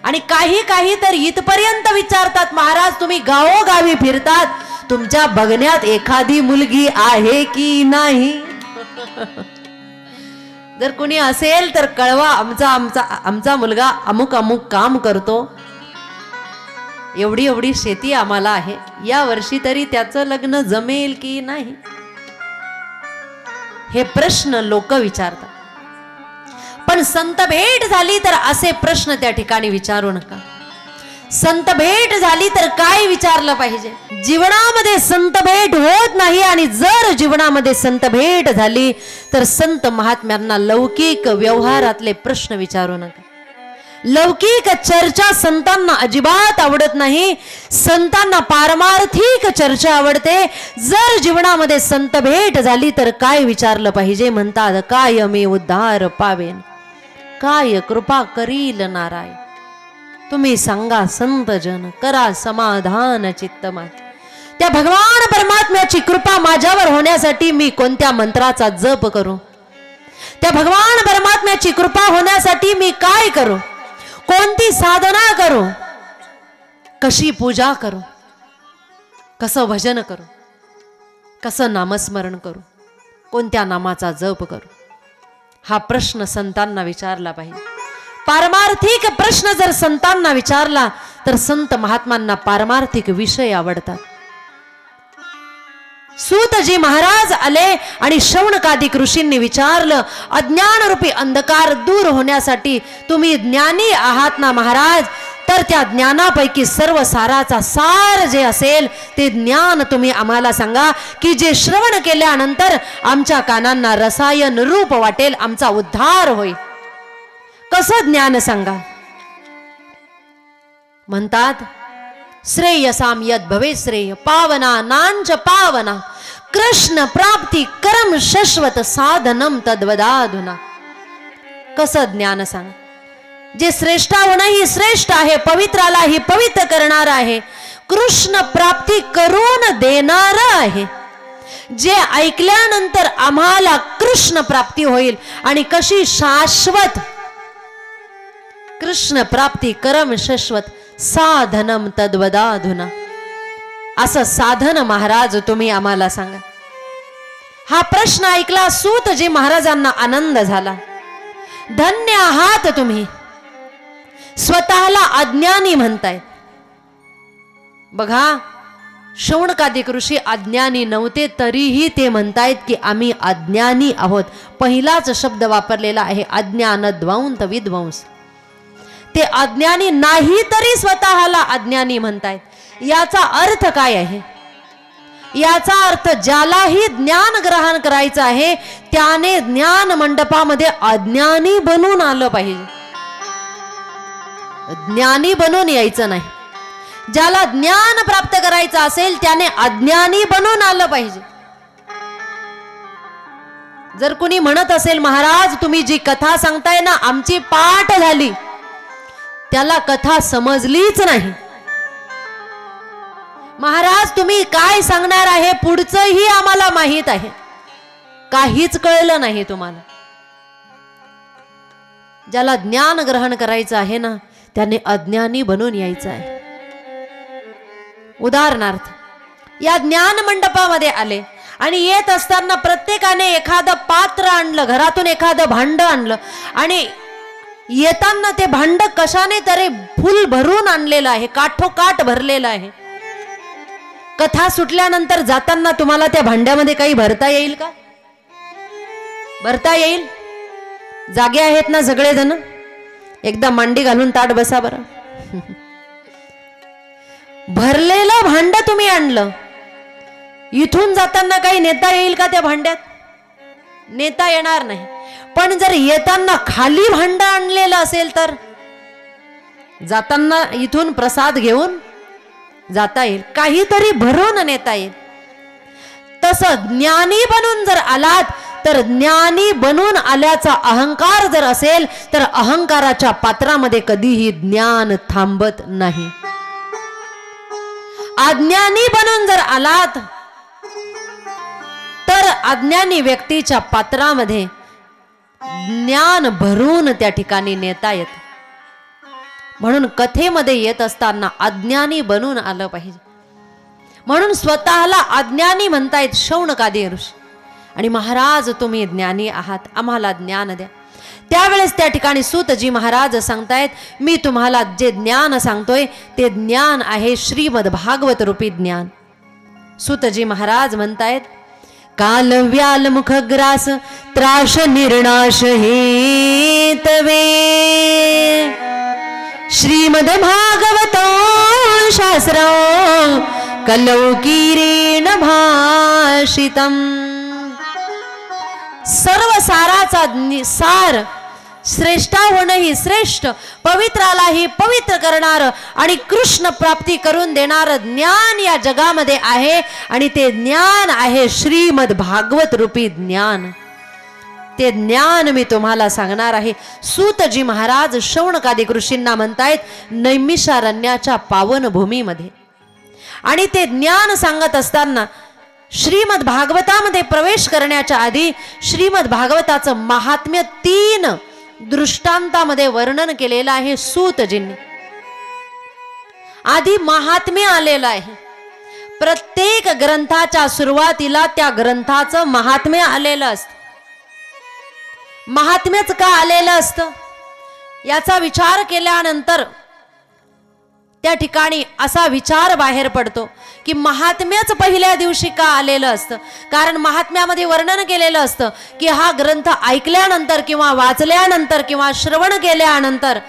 आणि काही तर इथपर्यंत विचारतात, महाराज तुम्ही गावोगावी फिरतात, तुमच्या बघण्यात एखादी मुलगी आहे की नाही? जर कुणी असेल तर कळवा, आमचा मुलगा अमुक अमुक काम करतो, एवढी शेती आम्हाला आहे, या वर्षी तरी त्याचं लग्न जमेल की नाही? हे प्रश्न लोक विचारतात. पण संत भेट झाली तर असे प्रश्न त्या ठिकाणी विचारू नका. संत भेट झाली तर काय विचारलं पाहिजे? जीवनामध्ये संत भेट होत नाही, आणि जर जीवनामध्ये संत भेट झाली तर संत महात्म्यांना लौकिक व्यवहारातले प्रश्न विचारू नका. लौकिक चर्चा संतांना अजिबात आवडत नाही, संतांना पारमार्थिक चर्चा आवडते. जर जीवनामध्ये संत भेट झाली तर काय विचारलं पाहिजे? म्हणतात, काय मी उद्धार पावेन, काय कृपा करील नारायण. तुम्ही सांगा संत जन, करा समाधान चित्त माझे. त्या भगवान परमात्म्याची कृपा माझ्यावर होण्यासाठी मी कोणत्या मंत्राचा जप करू? त्या भगवान परमात्म्याची कृपा होण्यासाठी मी काय करू? कोणती साधना करू? कशी पूजा करू? कसं भजन करू? कसं नामस्मरण करू? कोणत्या नामाचा जप करू? हा प्रश्न संतांना विचारला पाहिजे. पारमार्थिक प्रश्न जर संतांना विचारला तर संत महात्मांना पारमार्थिक विषय आवडतात. सूतजी महाराज आले आणि शौनकादिक ऋषींनी विचारलं, अज्ञानरूपी अंधकार दूर होण्यासाठी तुम्ही ज्ञानी आहात ना महाराज? तर त्या ज्ञानापैकी सर्व साराचा सार जे असेल ते ज्ञान तुम्ही आम्हाला सांगा, की जे श्रवण केल्यानंतर आमच्या कानांना रसायन रूप वाटेल, आमचा उद्धार होईल. कसं ज्ञान सांगा? म्हणतात, श्रेयसाम यद भवे श्रेय, पावना नांच पावना, कृष्ण प्राप्ती करम शाश्वत साधनम तद्वदाधुना. कसं ज्ञान सांग? जे श्रेष्ठाहूनही श्रेष्ठ आहे, पवित्रालाही पवित्र करणार आहे, कृष्ण प्राप्ती करून देणार आहे, जे ऐकल्यानंतर आम्हाला कृष्ण प्राप्ती होईल. आणि कशी? शाश्वत. कृष्ण प्राप्ती करम शाश्वत साधनम तद्वदाधुना. असं साधन महाराज तुम्ही आम्हाला सांगा. हा प्रश्न ऐकला सूतजी महाराजांना आनंद झाला. धन्य आहात तुम्ही, स्वतःला अज्ञानी म्हणतायत. बघा, शौनकादिक ऋषी अज्ञानी नव्हते, तरीही ते म्हणतायत की आम्ही अज्ञानी आहोत. पहिलाच शब्द वापरलेला आहे, अज्ञानद्वंत विद्वंस. ते अज्ञानी नाही तरी स्वतःला अज्ञानी म्हणतायत. याचा अर्थ काय आहे? याचा अर्थ ज्यालाही ज्ञान ग्रहण करायचं आहे त्याने ज्ञान मंडपामध्ये अज्ञानी बनून आलं पाहिजे, ज्ञानी बनून यायचं नाही. ज्याला ज्ञान प्राप्त करायचं असेल त्याने अज्ञानी बनून आलं पाहिजे. जर कुणी म्हणत असेल, महाराज तुम्ही जी कथा सांगताय ना आमची पाठ झाली, त्याला कथा समजलीच नाही. महाराज तुम्ही काय सांगणार आहे पुढचंही आम्हाला माहित आहे, काहीच कळलं नाही तुम्हाला. ज्याला ज्ञान ग्रहण करायचं आहे ना त्याने अज्ञानी बनून यायचं आहे. उदाहरणार्थ, या ज्ञान मंडपामध्ये आले आणि येत असताना प्रत्येकाने एखादं पात्र आणलं, घरातून एखादं भांड आणलं, आणि येताना ते भांड कशाने तरी फुल भरून आणलेलं आहे, काठोकाठ भरलेलं आहे. कथा सुटल्यानंतर जाताना तुम्हाला त्या भांड्यामध्ये काही भरता येईल का? भरता येईल? जागे आहेत ना सगळेजण? एकदा मांडी घालून ताट बसा बरं. भरलेलं भांड तुम्ही आणलं, इथून जाताना काही नेता येईल का त्या भांड्यात? नेता येणार नाही. पण जर येताना खाली भांड आणलेलं असेल तर जाताना इथून प्रसाद घेऊन जाता येईल, काहीतरी भरून नेता येईल. तसं ज्ञानी बनून जर आलात तर ज्ञानी बनून आल्याचा अहंकार जर असेल तर अहंकाराच्या पात्रामध्ये कधीही ज्ञान थांबत नाही. अज्ञानी बनून जर आलात तर अज्ञानी व्यक्तीच्या पात्रामध्ये ज्ञान भरून त्या ठिकाणी नेता येत. म्हणून कथेमध्ये येत असताना अज्ञानी बनून आलं पाहिजे. म्हणून स्वतःला अज्ञानी म्हणतायत शौनकादी ऋषी. आणि महाराज तुम्ही ज्ञानी आहात, आम्हाला ज्ञान द्या. त्यावेळेस त्या ठिकाणी सूतजी महाराज सांगतायत मी तुम्हाला जे ज्ञान सांगतोय ते ज्ञान आहे श्रीमद भागवत रूपी ज्ञान. सूतजी महाराज म्हणतायत काल व्याल मुखग्रास त्राश निर्णाश हेतवे श्रीमद भागवत शास्त्र कलौकीरेण भाषितम. सर्व साराचा सार, श्रेष्ठाहूनही श्रेष्ठ, पवित्रालाही पवित्र करणार आणि कृष्ण प्राप्ती करून देणार ज्ञान या जगामध्ये आहे. आणि ते ज्ञान आहे श्रीमद भागवत रूपी ज्ञान. ते ज्ञान मी तुम्हाला सांगणार आहे. सूतजी महाराज शौनकादिक ऋषींना म्हणतायत नैमिषारण्याच्या पावन भूमीमध्ये. आणि ते ज्ञान सांगत असताना श्रीमद भागवतामध्ये प्रवेश करण्याच्या आधी श्रीमद भागवताचं महात्म्य 3 दृष्टांतामध्ये वर्णन केलेलं आहे सूतजींनी. आधी महात्म्य आलेलं आहे. प्रत्येक ग्रंथाच्या सुरुवातीला त्या ग्रंथाचं महात्म्य आलेलं असतं. महात्म्यच का आलेलं असतं याचा विचार केल्यानंतर त्या ठिकाणी असा विचार बाहेर पडतो की महात्म्यच पहिल्या दिवशी का आलेलं असतं. कारण महात्म्यामध्ये वर्णन केलेलं असतं की हा ग्रंथ ऐकल्यानंतर किंवा वाचल्यानंतर किंवा श्रवण केल्यानंतर,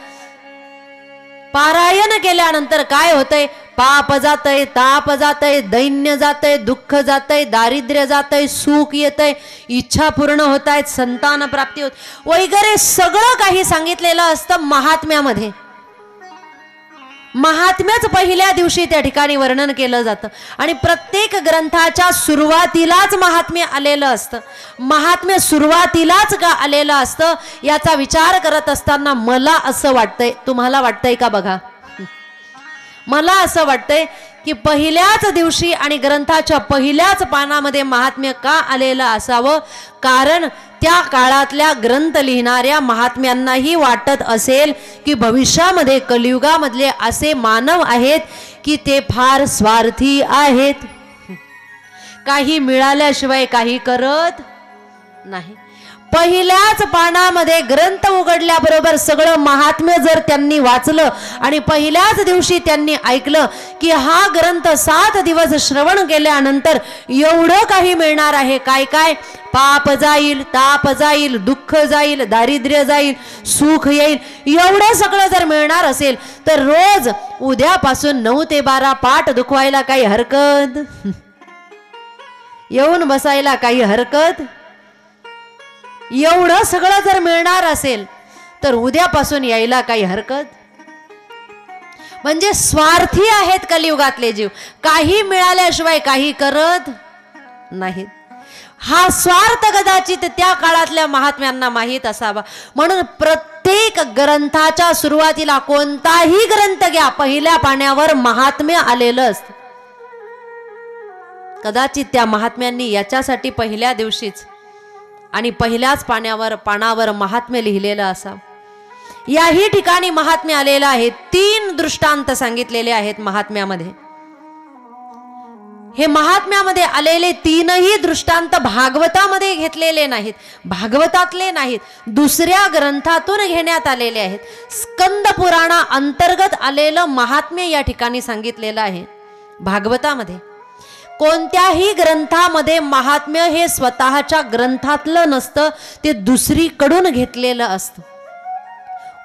पारायण केल्यानंतर काय होतंय, पाप जातय, ताप जातय, दैन्य जातय, दुःख जातय, दारिद्र्य जातय, सुख येतय, इच्छा पूर्ण होत आहेत, संतान प्राप्ती होत वगैरे सगळं काही सांगितलेलं असतं महात्म्यामध्ये. महात्म्यच पहिल्या दिवशी त्या ठिकाणी वर्णन केलं जातं. आणि प्रत्येक ग्रंथाच्या सुरुवातीलाच महात्म्य आलेलं असतं. महात्म्य सुरुवातीलाच का आलेलं असतं याचा विचार करत असताना मला असं वाटतंय, तुम्हाला वाटतंय का बघा, मला असं वाटतंय की पहिल्याच दिवशी आणि ग्रंथाच्या पहिल्याच पानामध्ये महात्म्य का आलेलं असावं. कारण त्या काळातल्या ग्रंथ लिहिणाऱ्या महात्म्यांनाही वाटत असेल की भविष्यामध्ये कलियुगामधले असे मानव आहेत की ते फार स्वार्थी आहेत, काही मिळाल्याशिवाय काही करत नाही. पहिल्याच पानामध्ये ग्रंथ उघडल्याबरोबर सगळं महात्म्य जर त्यांनी वाचलं आणि पहिल्याच दिवशी त्यांनी ऐकलं की हा ग्रंथ 7 दिवस श्रवण केल्यानंतर एवढं काही मिळणार आहे, काय काय, पाप जाईल, ताप जाईल, दुःख जाईल, दारिद्र्य जाईल, सुख येईल, एवढं सगळं जर मिळणार असेल तर रोज उद्यापासून 9 ते 12 पाठ दुखवायला काही हरकत, येऊन बसायला काही हरकत. एवढं सगळं जर मिळणार असेल तर उद्यापासून यायला काही हरकत. म्हणजे स्वार्थी आहेत कलियुगातले जीव, काही मिळाल्याशिवाय काही करत नाहीत. हा स्वार्थ कदाचित त्या काळातल्या महात्म्यांना माहीत असावा. म्हणून प्रत्येक ग्रंथाच्या सुरुवातीला कोणताही ग्रंथ घ्या, पहिल्या पानावर महात्म्य आलेलं असतं. कदाचित त्या महात्म्यांनी याच्यासाठी पहिल्या दिवशीच आणि पहिल्याच पानावर महात्म्य लिहिलेलं असावं. याही ठिकाणी महात्म्य आलेलं आहे. 3 दृष्टांत सांगितलेले आहेत महात्म्यामध्ये. हे महात्म्यामध्ये आलेले 3ही दृष्टांत भागवतामध्ये घेतलेले नाहीत, भागवतातले नाहीत, दुसऱ्या ग्रंथातून घेण्यात आलेले आहेत. स्कंद पुराणा अंतर्गत आलेलं महात्म्य या ठिकाणी सांगितलेलं आहे भागवतामध्ये. कोणत्याही ग्रंथामध्ये महात्म्य हे स्वतःच्या ग्रंथातलं नसतं, ते दुसरीकडून घेतलेलं असतं.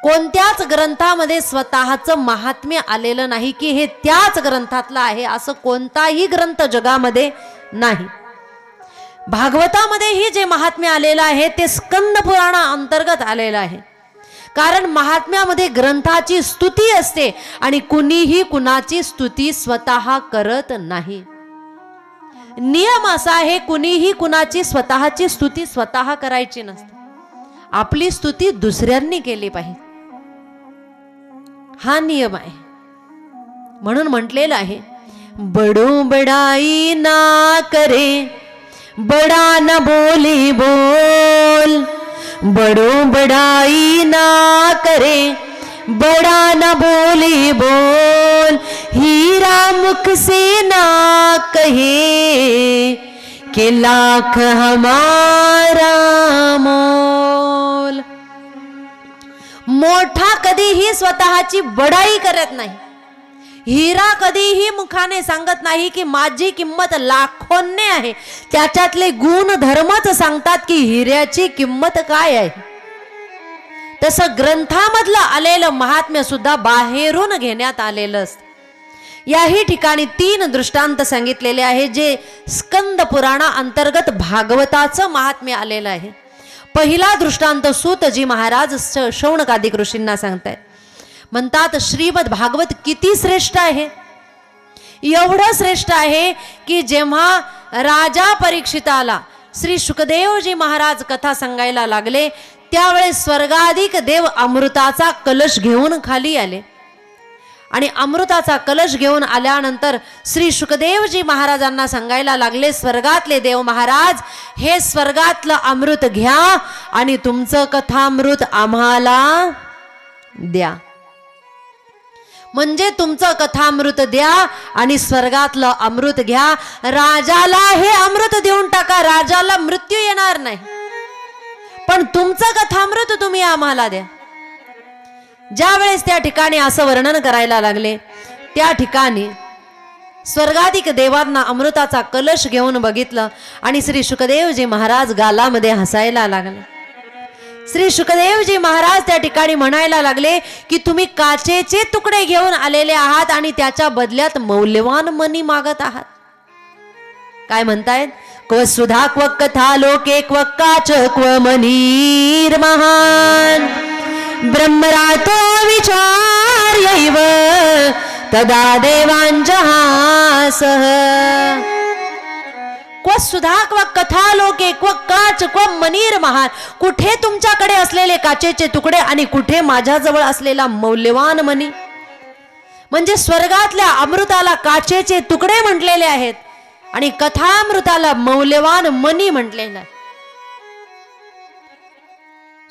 कोणत्याच ग्रंथामध्ये स्वतःचं महात्म्य आलेलं नाही की हे त्याच ग्रंथातलं आहे, असं कोणताही ग्रंथ जगामध्ये नाही. भागवतामध्येही जे महात्म्य आलेलं आहे ते स्कंद पुराणा अंतर्गत आलेलं आहे. कारण महात्म्यामध्ये ग्रंथाची स्तुती असते आणि कुणीही कुणाची स्तुती स्वतः करत नाही. नियम असा आहे, कुणीही कुणाची स्वतःची स्तुती स्वतः करायची नसते. आपली स्तुती दुसऱ्यांनी केली पाहिजे, हा नियम आहे. म्हणून म्हटलेलं आहे, बडो बडाई ना करे, बडा न बोले बोल. बडो बडाई ना करे, बड़ा न बोले बोल. हीरा मुख से ना कहे, कि लाख हमारा मोल. मोठा कधीही स्वतःची बडाई करत नाही. हिरा कधीही मुखाने सांगत नाही की माझी किंमत लाखोंने आहे. त्याच्यातले गुण धर्मच सांगतात की हिऱ्याची किंमत काय आहे. तसं ग्रंथामधलं आलेलं महात्म्य सुद्धा बाहेरून घेण्यात आलेलं असतं. याही ठिकाणी 3 दृष्टांत सांगितलेले आहे, जे स्कंद पुराणा अंतर्गत भागवताचं महात्म्य आलेलं आहे. पहिला दृष्टांत सूतजी महाराज शौनकादिक ऋषींना सांगतायत. म्हणतात, श्रीमद भागवत किती श्रेष्ठ आहे. एवढं श्रेष्ठ आहे की जेव्हा राजा परीक्षिताला श्री शुकदेवजी महाराज कथा सांगायला लागले, त्यावेळेस स्वर्गाधिक देव अमृताचा कलश घेऊन खाली आले. आणि अमृताचा कलश घेऊन आल्यानंतर श्री शुकदेवजी महाराजांना सांगायला लागले, स्वर्गातले देव महाराज, हे स्वर्गातलं अमृत घ्या आणि तुमचं कथामृत आम्हाला द्या. म्हणजे तुमचं कथामृत द्या आणि स्वर्गातलं अमृत घ्या. राजाला हे अमृत देऊन टाका, राजाला मृत्यू येणार नाही, पण तुमचं कथामृत तुम्ही आम्हाला द्या. ज्या वेळेस त्या ठिकाणी असं वर्णन करायला लागले, त्या ठिकाणी स्वर्गाधिक देवांना अमृताचा कलश घेऊन बघितलं आणि श्री शुकदेवजी महाराज गालामध्ये हसायला लागले. श्री शुकदेवजी महाराज त्या ठिकाणी म्हणायला लागले की तुम्ही काचेचे तुकडे घेऊन आलेले आहात आणि त्याच्या बदल्यात मौल्यवान मणी मागत आहात. काय म्हणतायत? क्व सुधा क्व कथा लोके क्व काच क्व मनीर महान ब्रह्मरातो विचार्यैव तदा देवांजहासः. क्व सुधा क्व कथा लोके क्व काच क्व मनीर महान. कुठे तुमच्याकडे असलेले काचेचे तुकडे आणि कुठे माझ्याजवळ असलेला मौल्यवान मणी. म्हणजे स्वर्गातल्या अमृताला काचेचे तुकडे म्हटलेले आहेत आणि कथामृताला मौल्यवान मणी म्हटलेलं आहे.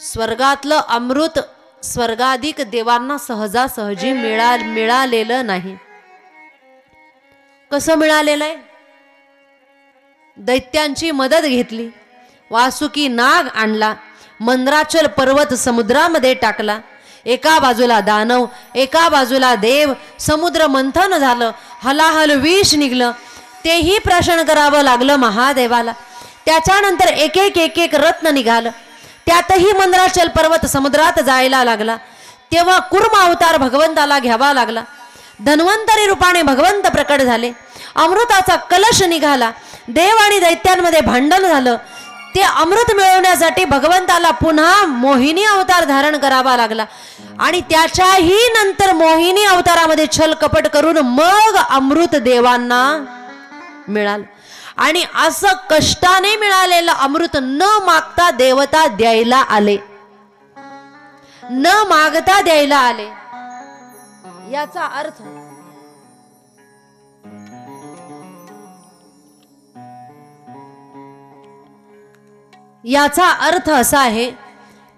स्वर्गातलं अमृत स्वर्गाधिक देवांना सहजासहजी मिळालेलं नाही. कसं मिळालेलं आहे? दैत्यांची मदत घेतली, वासुकी नाग आणला, मंद्राचल पर्वत समुद्रामध्ये टाकला. एका बाजूला दानव, एका बाजूला देव. समुद्र मंथन झालं, हलाहल विष निघलं. तेही प्राशन करावं लागलं महादेवाला. त्याच्यानंतर एक एक रत्न निघालं. त्यातही मंद्राचल पर्वत समुद्रात जायला लागला. तेव्हा कुर्म अवतार भगवंताला घ्यावा लागला. धन्वंतरी रूपाने भगवंत प्रकट झाले. अमृताचा कलश निघाला. देव आणि दैत्यांमध्ये भांडण झालं. ते अमृत मिळवण्यासाठी भगवंताला पुन्हा मोहिनी अवतार धारण करावा लागला आणि त्याच्याही नंतर मोहिनी अवतारामध्ये छल कपट करून मग अमृत देवांना मिळालं. आणि असं कष्टाने मिळालेलं अमृत न मागता देवता द्यायला आले, न मागता द्यायला आले. याचा अर्थ असा आहे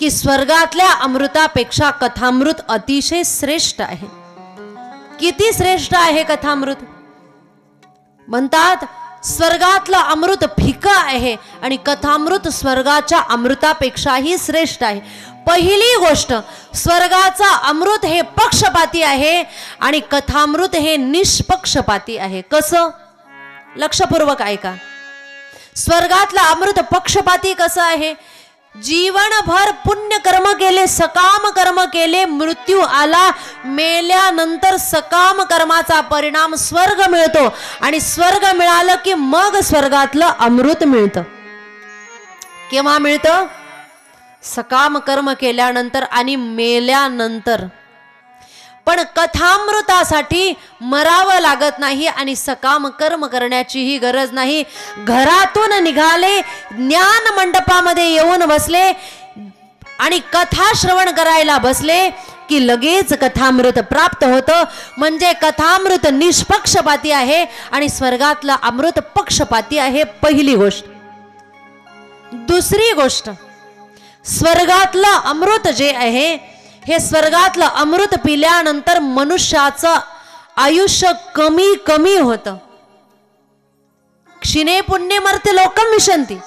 की स्वर्गातल्या अमृतापेक्षा कथामृत अतिशय श्रेष्ठ आहे. किती श्रेष्ठ आहे कथामृत? म्हणतात स्वर्गातलं अमृत फिकं आहे आणि कथामृत स्वर्गाच्या अमृतापेक्षाही श्रेष्ठ आहे. पहिली गोष्ट, स्वर्गाचा अमृत हे पक्षपाती आहे आणि कथामृत हे निष्पक्षपाती आहे. कसं? लक्षपूर्वक ऐका. स्वर्गातलं अमृत पक्षपाती कसं आहे? जीवनभर पुण्य कर्म केले, सकाम कर्म केले, मृत्यू आला, मेल्यानंतर सकाम कर्माचा परिणाम स्वर्ग मिळतो आणि स्वर्ग मिळालं की मग स्वर्गातलं अमृत मिळतं. केव्हा मिळतं? सकाम कर्म केल्यानंतर आणि मेल्यानंतर. पण कथामृतासाठी मरावं लागत नाही आणि सकाम कर्म करण्याचीही गरज नाही. घरातून निघाले, ज्ञान मंडपामध्ये येऊन बसले आणि कथा श्रवण करायला बसले की लगेच कथामृत प्राप्त होतं. म्हणजे कथामृत निष्पक्षपाती आहे आणि स्वर्गातलं अमृत पक्षपाती आहे, पहिली गोष्ट. दुसरी गोष्ट, स्वर्गातलं अमृत जे आहे, हे स्वर्गातलं अमृत पिल्यानंतर मनुष्याचं आयुष्य कमी कमी होतं. क्षीणे पुण्य मर्त्य लोकम विशंती.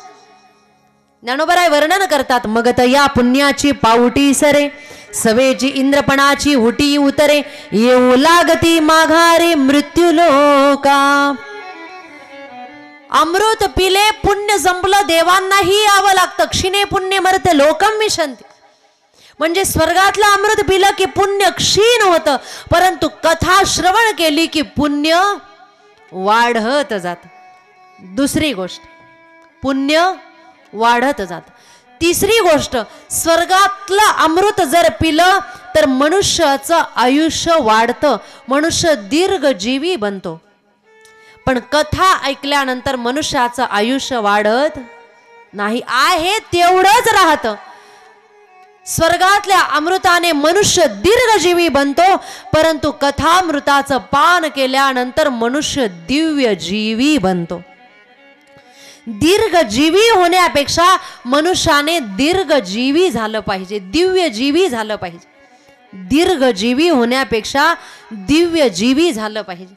ज्ञानोबराय वर्णन करतात, मगत या पुण्याची पावटी सरे, सवेची इंद्रपणाची हुटी उतरे, येऊ लागती माघारे मृत्यू लोका. अमृत पिले, पुण्य संपलं, देवांनाही यावं लागतं. क्षीणे पुण्य मर्त्य लोकम विशंती. म्हणजे स्वर्गातलं अमृत पिलं की पुण्य क्षीण होतं, परंतु कथा श्रवण केली की पुण्य वाढत जात. दुसरी गोष्ट, पुण्य वाढत जात. तिसरी गोष्ट, स्वर्गातलं अमृत जर पिलं तर मनुष्याचं आयुष्य वाढतं, मनुष्य दीर्घजीवी बनतो. पण कथा ऐकल्यानंतर मनुष्याचं आयुष्य वाढत नाही, आहे तेवढंच राहतं. स्वर्गातल्या अमृताने मनुष्य दीर्घजीवी बनतो, परंतु कथामृताचं पान केल्यानंतर मनुष्य दिव्य जीवी बनतो. दीर्घजीवी होण्यापेक्षा मनुष्याने दीर्घजीवी झालं पाहिजे, दिव्यजीवी झालं पाहिजे. दीर्घजीवी होण्यापेक्षा दिव्यजीवी झालं पाहिजे.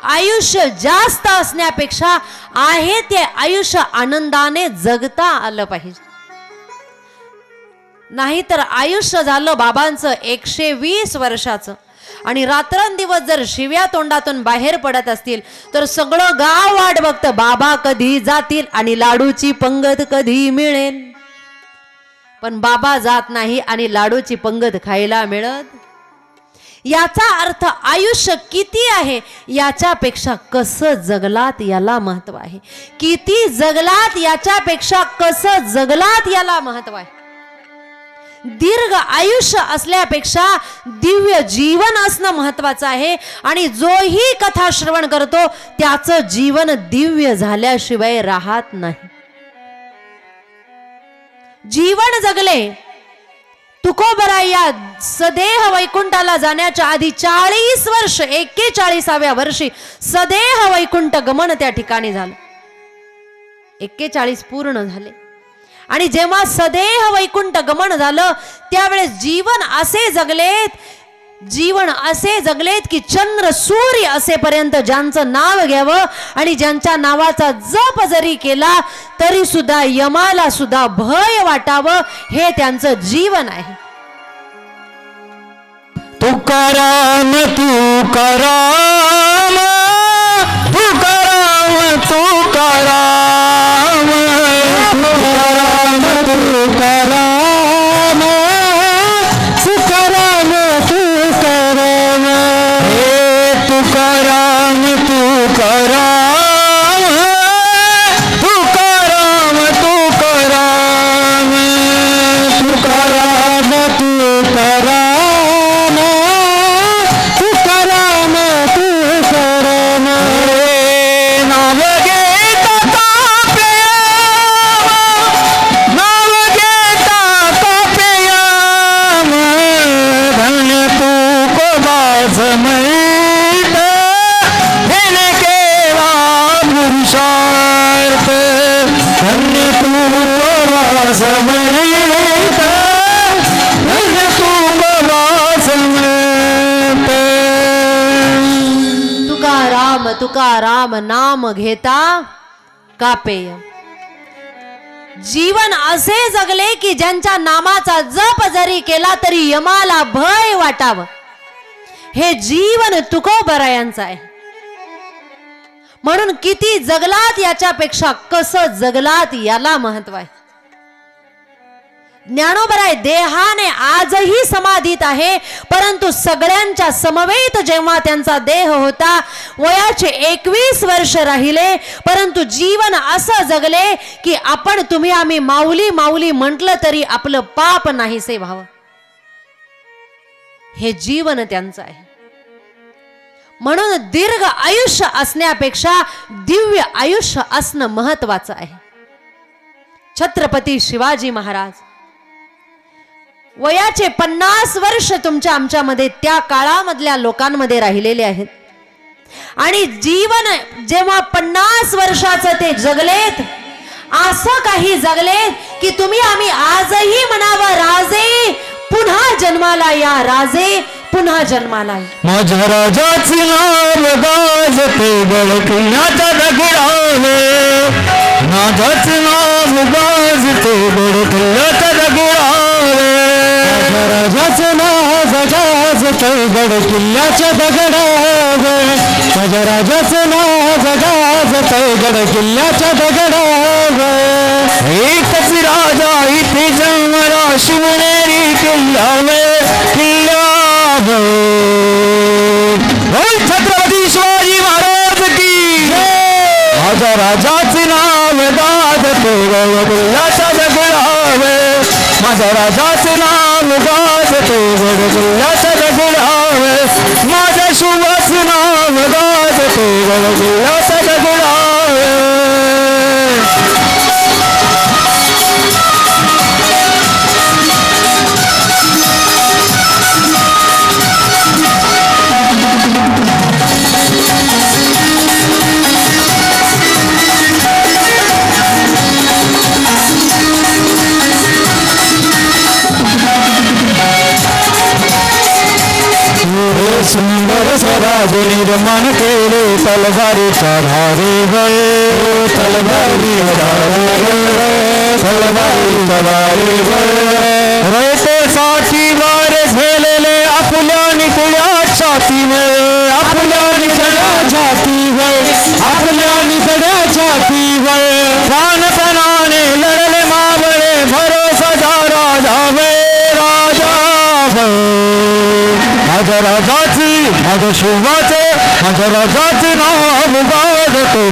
आयुष्य जास्त असण्यापेक्षा आहे ते आयुष्य आनंदाने जगता आलं पाहिजे. नाहीतर आयुष्य झालं बाबांचं 120 वर्षाचं आणि रात्रंदिवस जर शिव्या तोंडातून बाहेर पडत असतील तर सगळं गाव वाट बघतं, बाबा कधी जातील आणि लाडूची पंगत कधी मिळेल. पण बाबा जात नाही आणि लाडूची पंगत खायला मिळत. याचा अर्थ आयुष्य किती आहे याच्यापेक्षा कसं जगलात याला महत्व आहे. किती जगलात याच्यापेक्षा कसं जगलात याला महत्व आहे. दीर्घ आयुष्य असल्यापेक्षा दिव्य जीवन असणं महत्वाचं आहे. आणि जोही कथा श्रवण करतो त्याचं जीवन दिव्य झाल्याशिवाय राहत नाही. जीवन जगले. तुकोबराय या सदेह वैकुंठाला जाण्याच्या आधी 40 वर्ष, 41व्या वर्षी सदेह वैकुंठ गमन त्या ठिकाणी झालं. 41 पूर्ण झाले. आणि जेव्हा सदेह वैकुंठ गमन झालं त्यावेळेस जीवन असे जगलेत की चंद्र सूर्य असेपर्यंत ज्यांचं नाव घ्यावं आणि ज्यांच्या नावाचा जप जरी केला तरी सुद्धा यमाला सुद्धा भय वाटावं, हे त्यांचं जीवन आहे. तुकाराम तुकाराम तुकाराम तुकाराम तुकाराम तुकाराम तुकाराम तुकाराम हे तुकाराम तुकाराम तुकाराम तुकाराम तुकाराम तुकाराम तुकाराम तुकाराम नाव घेता काप्याम धन तुको बास मैत धन केवा पुरुषार्थ धन तुको बास मैत धन तुको बास मैत. तुकाराम तुकाराम नाम घेता कापेय. जीवन असे जगले की ज्यांच्या नामाचा जप जरी केला तरी यमाला भय वाटावं, हे जीवन तुकोबरायांचं आहे. म्हणून किती जगलात याच्यापेक्षा कसं जगलात याला महत्व आहे. ज्ञानोबराय देहाने आजही समाधीत आहे, परंतु सगळ्यांच्या समवेत जेव्हा त्यांचा देह होता वयाचे 21 वर्ष राहिले, परंतु जीवन असं जगले की आपण तुम्ही आम्ही माऊली माऊली म्हटलं तरी आपलं पाप नाहीसे व्हावं, हे जीवन त्यांचं आहे. म्हणून दीर्घ आयुष्य असण्यापेक्षा दिव्य आयुष्य असणं महत्वाचं आहे. छत्रपती शिवाजी महाराज वयाचे 50 वर्ष तुमच्या आमच्यामध्ये त्या काळामधल्या लोकांमध्ये राहिलेले आहेत. आणि जीवन जेव्हा 50 वर्षाचं ते जगलेत, असं काही जगलेत की तुम्ही आम्ही आजही म्हणावं, राजे पुन्हा जन्माला या, राजे पुन्हा जन्माला या. माझ्या राजाचे नाव गाजते गडकिल्ल्याच्या दगडावे, राजाचे नाव गाजते गडकिल्ल्याच्या दगडावे, राजाचे नाव गाजते गडकिल्ल्याच्या दगडावे, माझ्या राजाचे नाव गाजते गडकिल्ल्याच्या दगडावे. एकच राजा इथे जन्मला शिवनेरी किल्ल्यावे, किल्ल्यावे. छत्रपती शिवाजी महाराज की माझ्या राजाचे नाव गाजते गडकिल्ल्याच्या दगडावे, माझ्या राजाचे नाव गाजते गडकिल्ल्याच्या दगडावे, माझ्या शुभाचे नाव गाजते गडकिल्ल्याच्या दगडावे. सुंदर स्वराज निर्माण केले तलवारीच्या धारेवर, तलवारीच्या धारेवर रयतेसाठी वारे झेलेले आपल्या निकळ्या छातीवर, आपल्या निकळ्या छातीवर, आपल्या निकळ्या छातीवर प्राणपणाने लढले मावळे, भरोसा राजावे, राजावे. माझ्या राजाची माझ्या शिवाचे माझ्या राजाचे नाव गाजते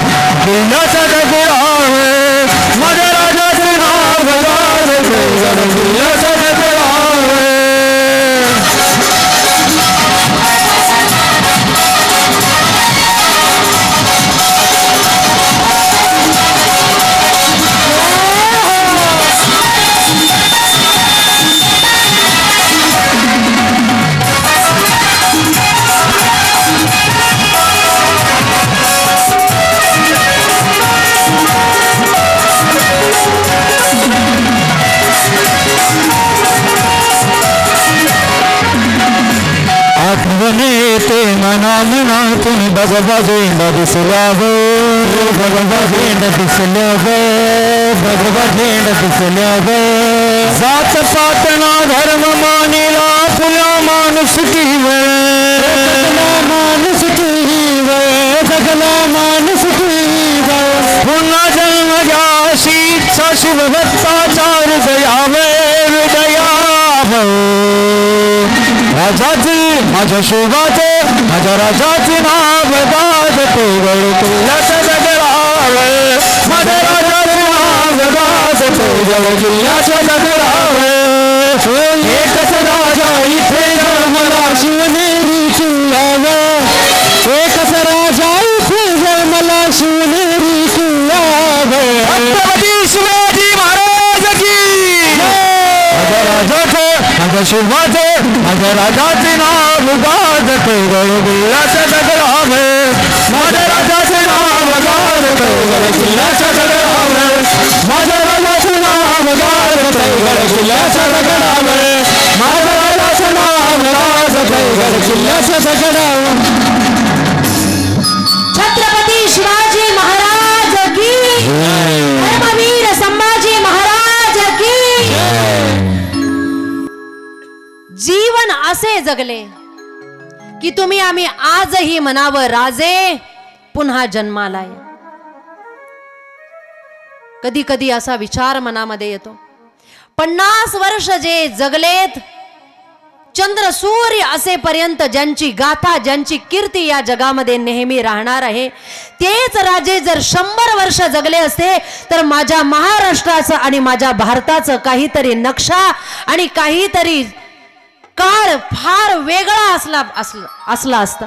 किल्ल्याच्या दगडावे, माझ्या राजाचे नाव गाजते किल्ल्याच्या दगडावे. आठवणेते मना मनातून भगवा झेंडा दिसला गो, भगवा झेंडा दिसला गो, भगवा झेंडा दिसला गो. जात पातना धर्म मानिला फुला माणूस की वेळ, सगला माणूस की वेळ, सगला माणूस की वेळ. पुन्हा जन्म घ्याशी इच्छा शिवभक्ताचार दयावे, दयावे. राजाचे माझ्या शिवाचे माझ्या राजाचे नाव गाजते गडकिल्ल्याच्या दगडावे, माझ्या राजाचे नाव गाजते गडकिल्ल्याच्या दगडावे. एकच राजा इथे जन्मला शिवनेरी किल्ल्यावे, एकच राजा इथे जन्मला शिवनेरी किल्ल्यावे. छत्रपती शिवाजी महाराज की माझ्या राजाचे माझ्या शिवाचे माझ्या राजाचे नाव गाजते गडकिल्ल्याच्या दगडावे, माझ्या राजाचे नाव गाजते गडकिल्ल्याच्या दगडावे, माझ्या राजाचे नाव गाजते गडकिल्ल्याच्या दगडावे, माझ्या राजाचे नाव गाजते गडकिल्ल्याच्या दगडावे. छत्रपती शिवाजी महाराज की, धर्मवीर संभाजी महाराज की. जीवन असे जगले की तुम्ही आम्ही आजही म्हणावं, राजे पुन्हा जन्माला या. कधी कधी असा विचार मनामध्ये येतो, 50 वर्ष जे जगलेत, चंद्र सूर्य असेपर्यंत ज्यांची गाथा ज्यांची कीर्ती या जगामध्ये नेहमी राहणार आहे, तेच राजे जर 100 वर्ष जगले असते तर माझ्या महाराष्ट्राचं आणि माझ्या भारताचं काहीतरी नक्षा आणि काहीतरी काळ फार वेगळा असला असतं,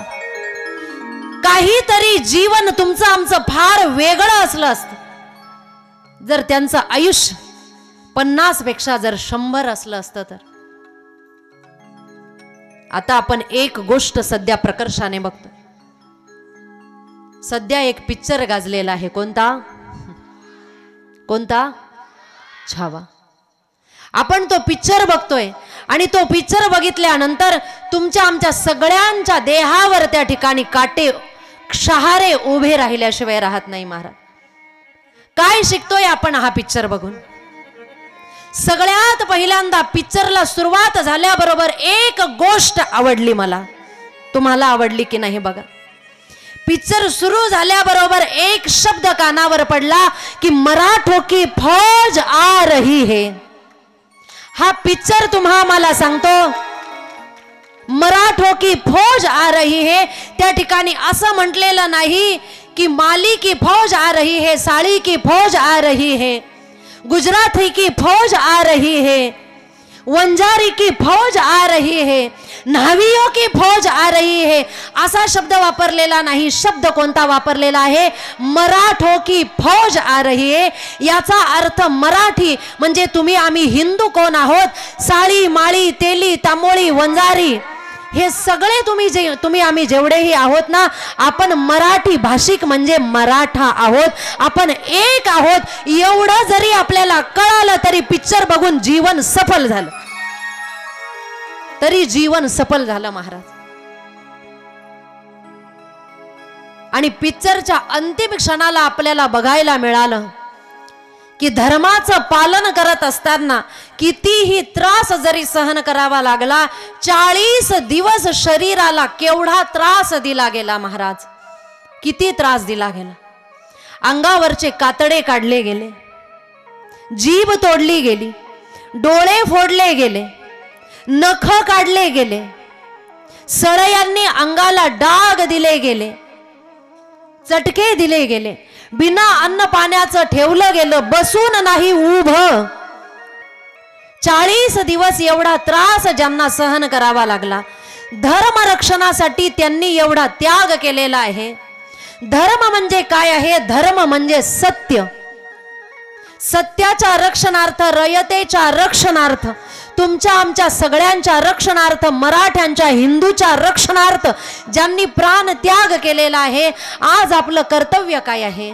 काहीतरी जीवन तुमचं आमचं फार वेगळं असलं असतं जर त्यांचं आयुष्य 50 पेक्षा जर 100 असलं असतं तर. आता आपण एक गोष्ट सध्या प्रकर्षाने बघतो. सध्या एक पिक्चर गाजलेला आहे. कोणता? कोणता? छावा. आपण तो पिक्चर बघतोय आणि तो पिक्चर बघितल्यानंतर तुमच्या आमच्या सगळ्यांच्या देहावर त्या ठिकाणी काटे शहारे उभे राहिल्याशिवाय राहत नाही महाराज. काय शिकतोय आपण हा पिक्चर बघून? सगळ्यात पहिल्यांदा पिक्चरला सुरुवात झाल्याबरोबर एक गोष्ट आवडली मला. तुम्हाला आवडली की नाही बघा. पिक्चर सुरू झाल्याबरोबर एक शब्द कानावर पडला की मराठों की फौज आ रही है. हा पिक्चर तुम्हा मला सांगतो मराठों की फौज आ रही है. त्या ठिकाणी असं म्हटलेलं नाही की माली की फौज आ रही है, साड़ी की फौज आ रही है, गुजराती की फौज आ रही है, वंजारी की फौज आ रही है, न्हावियों की फौज आ रही है, असा शब्द वापरलेला नाही. शब्द कोणता वापरलेला आहे? मराठों की फौज आ रही है. याचा अर्थ मराठी म्हणजे तुम्ही आम्ही हिंदू कोण आहोत, साळी माळी तेली तांबोळी वंजारी हे सगळे तुम्ही आम्ही जेवढेही आहोत ना, आपण मराठी भाषिक म्हणजे मराठा आहोत, आपण एक आहोत. एवढं जरी आपल्याला कळालं तरी पिक्चर बघून जीवन सफल झालं, तरी जीवन सफल झालं महाराज. आणि पिक्चरच्या अंतिम क्षणाला आपल्याला बघायला मिळालं की धर्माचं पालन करत असताना कितीही त्रास जरी सहन करावा लागला, 40 दिवस शरीराला केवढा त्रास दिला गेला महाराज. किती त्रास दिला गेला. अंगावरचे कातडे काढले गेले, जीभ तोडली गेली, डोळे फोडले गेले, नख काढले गेले, सळयांनी अंगाला डाग दिले गेले, चटके दिले गेले, बिना अन्न पाण्याचं ठेवलं गेलं, बसून नाही उभं. 40 दिवस एवढा त्रास ज्यांना सहन करावा लागला. धर्म रक्षणासाठी त्यांनी एवढा त्याग केलेला आहे. धर्म म्हणजे काय आहे? धर्म म्हणजे सत्य. सत्याच्या रक्षणार्थ, रयतेच्या रक्षणार्थ, तुमच्या आमच्या सगळ्यांच्या रक्षणार्थ, मराठ्यांच्या हिंदूच्या रक्षणार्थ ज्यांनी प्राण त्याग केलेला आहे. आज आपलं कर्तव्य काय आहे?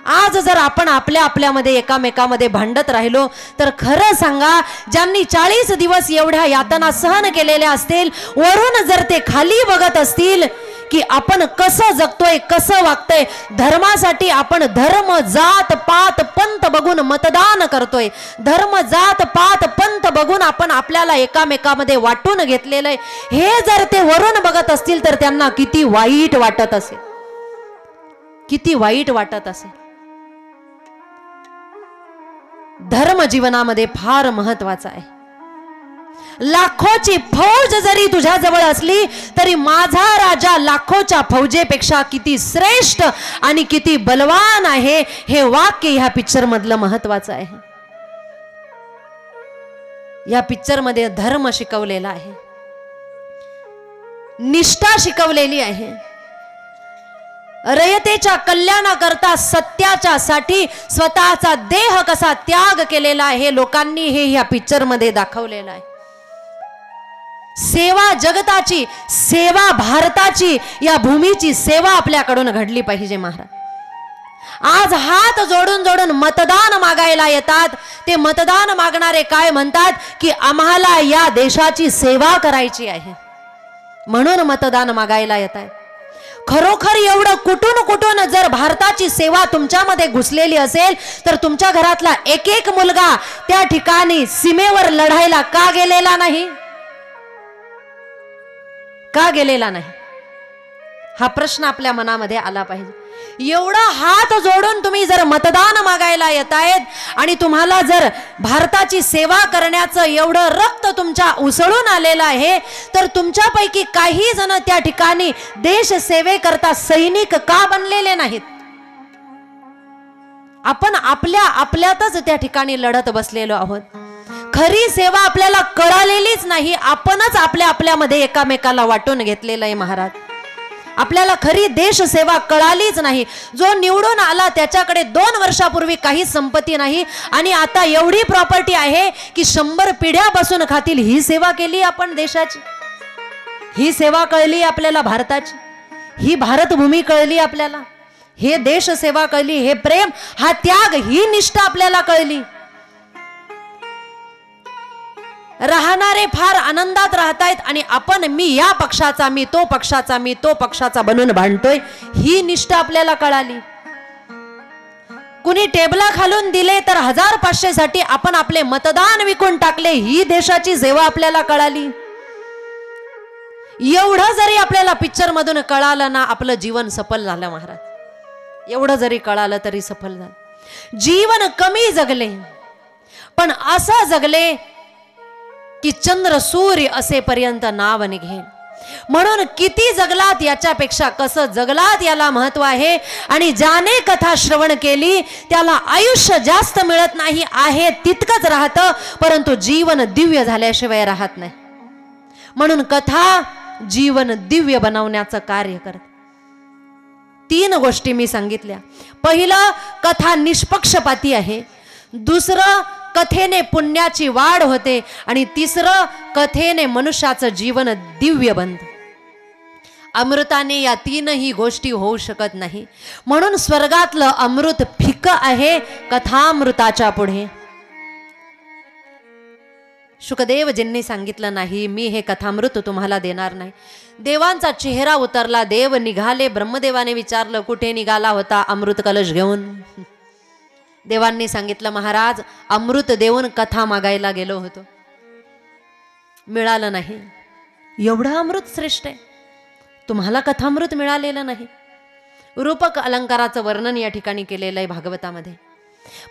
आज जर आपण आपल्यामध्ये एकामेकामध्ये भांडत राहिलो तर खरं सांगा, ज्यांनी 40 दिवस एवढ्या यातना सहन केलेल्या असतील, वरून जर ते खाली बघत असतील की आपण कसं जगतोय, कसं वागतोय, धर्मासाठी आपण धर्म जात पात पंथ बघून मतदान करतोय, धर्म जात पात पंथ बघून आपण आपल्याला एकामेकामध्ये वाटून घेतलेलं आहे, हे जर ते वरून बघत असतील तर त्यांना किती वाईट वाटत असेल, किती वाईट वाटत असेल. धर्म जीवनामध्ये फार महत्वाचा आहे. लाखोची फौज जरी तुझ्या जवळ असली तरी माझा राजा लाखोच्या फौजेपेक्षा किती श्रेष्ठ आणि किती बलवान आहे, हे वाक्य ह्या पिक्चर मधलं महत्वाचं आहे. या पिक्चर मध्ये धर्म शिकवलेला आहे, निष्ठा शिकवलेली आहे. रयतेच्या कल्याणाकरता सत्याच्या साठी स्वतःचा देह कसा त्याग केलेला आहे लोकांनी, हे ह्या पिक्चर मध्ये दाखवलेलं आहे. सेवा जगताची, सेवा भारताची, या भूमीची सेवा आपल्याकडून घडली पाहिजे महाराज. आज हात जोडून जोडून मतदान मागायला येतात. ते मतदान मागणारे काय म्हणतात की आम्हाला या देशाची सेवा करायची आहे म्हणून मतदान मागायला येतात. खरोखर एवढं कुठून कुठून जर भारताची सेवा तुमच्यामध्ये घुसलेली असेल तर तुमच्या घरातला एक एक मुलगा त्या ठिकाणी सीमेवर लढायला का गेलेला नाही? का गेलेला नाही? हा प्रश्न आपल्या मनामध्ये आला पाहिजे. एवढा हात जोडून तुम्ही जर मतदान मागायला येतायत आणि तुम्हाला जर भारताची सेवा करण्याचं एवढं रक्त तुमच्या उसळून आलेलं आहे, तर तुमच्यापैकी काही जण त्या ठिकाणी देश सेवेकरता सैनिक का बनलेले नाहीत? आपण आपल्यातच त्या ठिकाणी लढत बसलेलो आहोत. खरी सेवा आपल्याला कळालेलीच नाही, आपणच आपल्यामध्ये एकामेकाला वाटून घेतलेलं आहे महाराज. आपल्याला खरी देश सेवा कळालीच नाही. जो निवडून आला त्याच्याकडे 2 वर्षापूर्वी काही संपत्ती नाही आणि आता एवढी प्रॉपर्टी आहे की 100 पिढ्या बसून खातील. ही सेवा केली आपण देशाची, ही सेवा कळली आपल्याला भारताची, ही भारतभूमी कळली आपल्याला, हे देश सेवा कळली, हे प्रेम, हा त्याग, ही निष्ठा आपल्याला कळली. राहणारे फार आनंदात राहतायत आणि आपण मी या पक्षाचा, मी तो पक्षाचा, मी तो पक्षाचा बनून भांडतोय, ही निष्ठा आपल्याला कळाली. कुणी टेबला खालून दिले तर 1500 साठी आपण आपले मतदान विकून टाकले, ही देशाची सेवा आपल्याला कळाली. एवढं जरी आपल्याला पिक्चर मधून कळालं ना, आपलं जीवन सफल झालं महाराज. एवढं जरी कळालं तरी सफल झालं. जीवन कमी जगले पण असं जगले की चंद्र सूर्य असेपर्यंत नाव निघेल. म्हणून किती जगलात याच्यापेक्षा कसं जगलात याला महत्व आहे. आणि ज्याने कथा श्रवण केली त्याला आयुष्य जास्त मिळत नाही, आहे तितकंच राहतं, परंतु जीवन दिव्य झाल्याशिवाय राहत नाही. म्हणून कथा जीवन दिव्य बनवण्याचं कार्य करते. 3 गोष्टी मी सांगितल्या. पहिलं, कथा निष्पक्षपाती आहे. दुसरं, कथेने पुण्याची वाढ होते. आणि तिसरं, कथेने मनुष्याचं जीवन दिव्य बनतं. अमृताने या 3ही गोष्टी होऊ शकत नाही. म्हणून स्वर्गातलं अमृत फिकं आहे कथामृताच्या पुढे. शुकदेवजींनी सांगितलं नाही, मी हे कथामृत तुम्हाला देणार नाही. देवांचा चेहरा उतरला. देव निघाले. ब्रह्मदेवाने विचारलं, कुठे निघाला होता? अमृत कलश घेऊन. देवांनी सांगितलं, महाराज अमृत देऊन कथा मागायला गेलो होतो, मिळालं नाही. एवढं अमृत श्रेष्ठ आहे, तुम्हाला कथामृत मिळालेलं नाही. रूपक अलंकाराचं वर्णन या ठिकाणी केलेलं आहे भागवतामध्ये.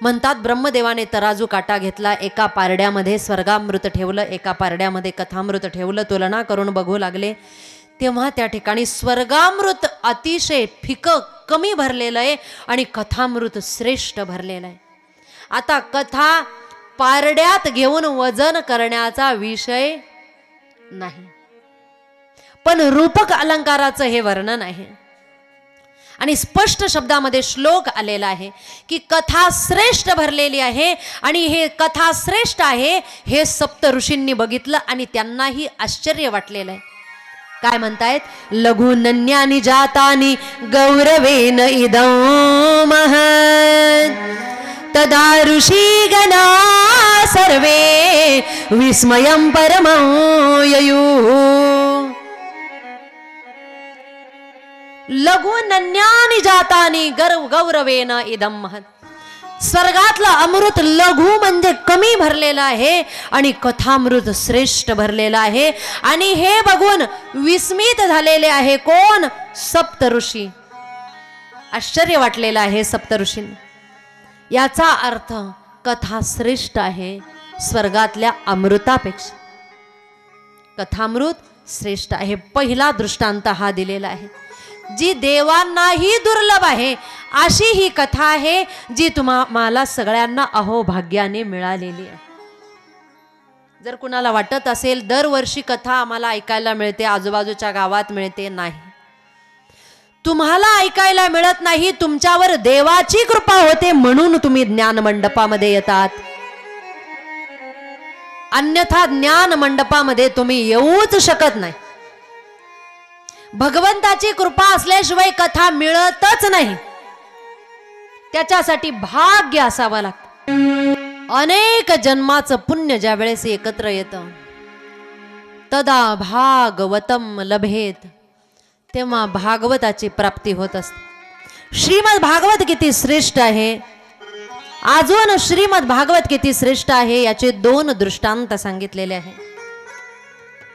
म्हणतात, ब्रह्मदेवाने तराजू काटा घेतला, एका पारड्यामध्ये स्वर्गामृत ठेवलं, एका पारड्यामध्ये कथामृत ठेवलं. तुलना करून बघू लागले, तेव्हा त्या ठिकाणी स्वर्गामृत अतिशय फिकं कमी भरलेलं आहे आणि कथामृत श्रेष्ठ भरलेलं आहे. आता कथा पारड्यात घेऊन वजन करण्याचा विषय नाही, पण रूपक अलंकाराचं हे वर्णन आहे. आणि स्पष्ट शब्दामध्ये श्लोक आलेला आहे की कथा श्रेष्ठ भरलेली आहे. आणि हे कथा श्रेष्ठ आहे हे सप्त ऋषींनी बघितलं आणि त्यांनाही आश्चर्य वाटलेलं आहे. काय म्हणतायत? लघुनन्यानि जातानि गौरवेन इदं महत् तदा ऋषिगणा सर्वे विस्मयं परमं ययुः. लघुनन्यानि जातानि गौरवेन इदं महत्. स्वर्गातलं अमृत लघु म्हणजे कमी भरलेलं आहे आणि कथामृत श्रेष्ठ भरलेलं आहे. आणि हे बघून विस्मित झालेले आहे कोण? सप्त ऋषी. आश्चर्य वाटलेलं आहे सप्त ऋषींना. याचा अर्थ कथा श्रेष्ठ आहे स्वर्गातल्या अमृतापेक्षा. कथामृत श्रेष्ठ आहे. पहिला दृष्टांत हा दिलेला आहे. जी देवांनाही दुर्लभ आहे अशी ही कथा आहे जी तुम्हाला सगळ्यांना अहोभाग्याने मिळालेली आहे. जर कुणाला वाटत असेल दरवर्षी कथा आम्हाला ऐकायला मिळते, आजूबाजूच्या गावात मिळते, नाही, तुम्हाला ऐकायला मिळत नाही. तुमच्यावर देवाची कृपा होते म्हणून तुम्ही ज्ञान मंडपामध्ये येतात. अन्यथा ज्ञान मंडपामध्ये तुम्ही येऊच शकत नाही. भगवंताची कृपा असल्याशिवाय कथा मिळतच नाही. त्याच्यासाठी भाग्य असावं लागतं. अनेक जन्माचं पुण्य ज्या वेळेस एकत्र येतं तदा भागवतम लभेत, तेव्हा भागवताची प्राप्ती होत असते. श्रीमद भागवत किती श्रेष्ठ आहे. अजून श्रीमद भागवत किती श्रेष्ठ आहे याचे 2 दृष्टांत सांगितलेले आहे.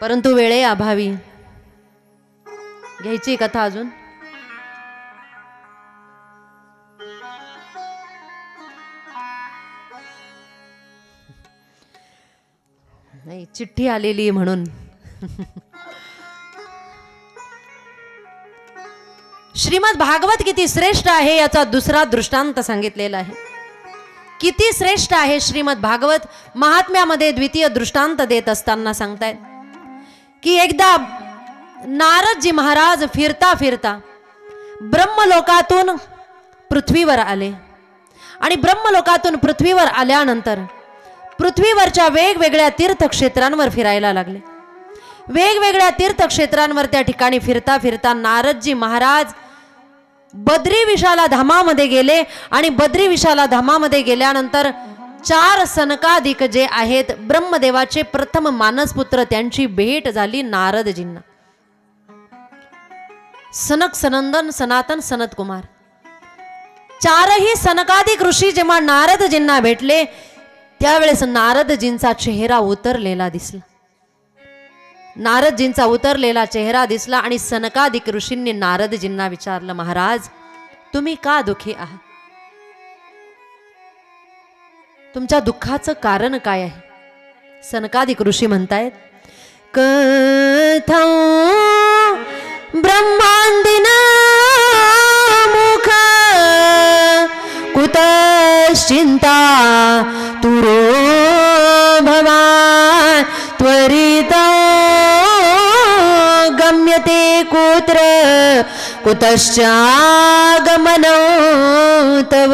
परंतु वेळे अभावी घ्यायची कथा अजून? नाही, चिठ्ठी आलेली म्हणून. श्रीमद भागवत किती श्रेष्ठ आहे याचा दुसरा दृष्टांत सांगितलेला आहे. किती श्रेष्ठ आहे श्रीमद भागवत महात्म्यामध्ये द्वितीय दृष्टांत देत असताना सांगतायत की एकदा नारदजी महाराज फिरता फिरता ब्रह्मलोकातून पृथ्वीवर आले आणि ब्रह्मलोकातून पृथ्वीवर आल्यानंतर पृथ्वीवरच्या वेगवेगळ्या तीर्थक्षेत्रांवर फिरायला लागले. वेगवेगळ्या तीर्थक्षेत्रांवर त्या ठिकाणी फिरता फिरता नारदजी महाराज बद्री विशाला धामामध्ये गेले आणि बद्री विशाला धामामध्ये गेल्यानंतर 4 सनकादिक जे आहेत ब्रह्मदेवाचे प्रथम मानसपुत्र त्यांची भेट झाली नारदजींना. सनक, सनंदन, सनातन, सनत कुमार 4ही सनकादिक ऋषी जेव्हा नारदजींना भेटले त्यावेळेस नारदजींचा चेहरा उतरलेला दिसला. नारदजींचा उतरलेला चेहरा दिसला आणि सनकादिक ऋषींनी नारदजींना विचारलं, महाराज तुम्ही का दुःखी आहात? तुमच्या दुःखाचं कारण काय आहे? सनकादिक ऋषी म्हणतायत, कथं ब्रह्मांदिन मुख कुतश्चिंता तुरो भवान् त्वरित गम्यते कुत्र कुतश्चागमनो तव.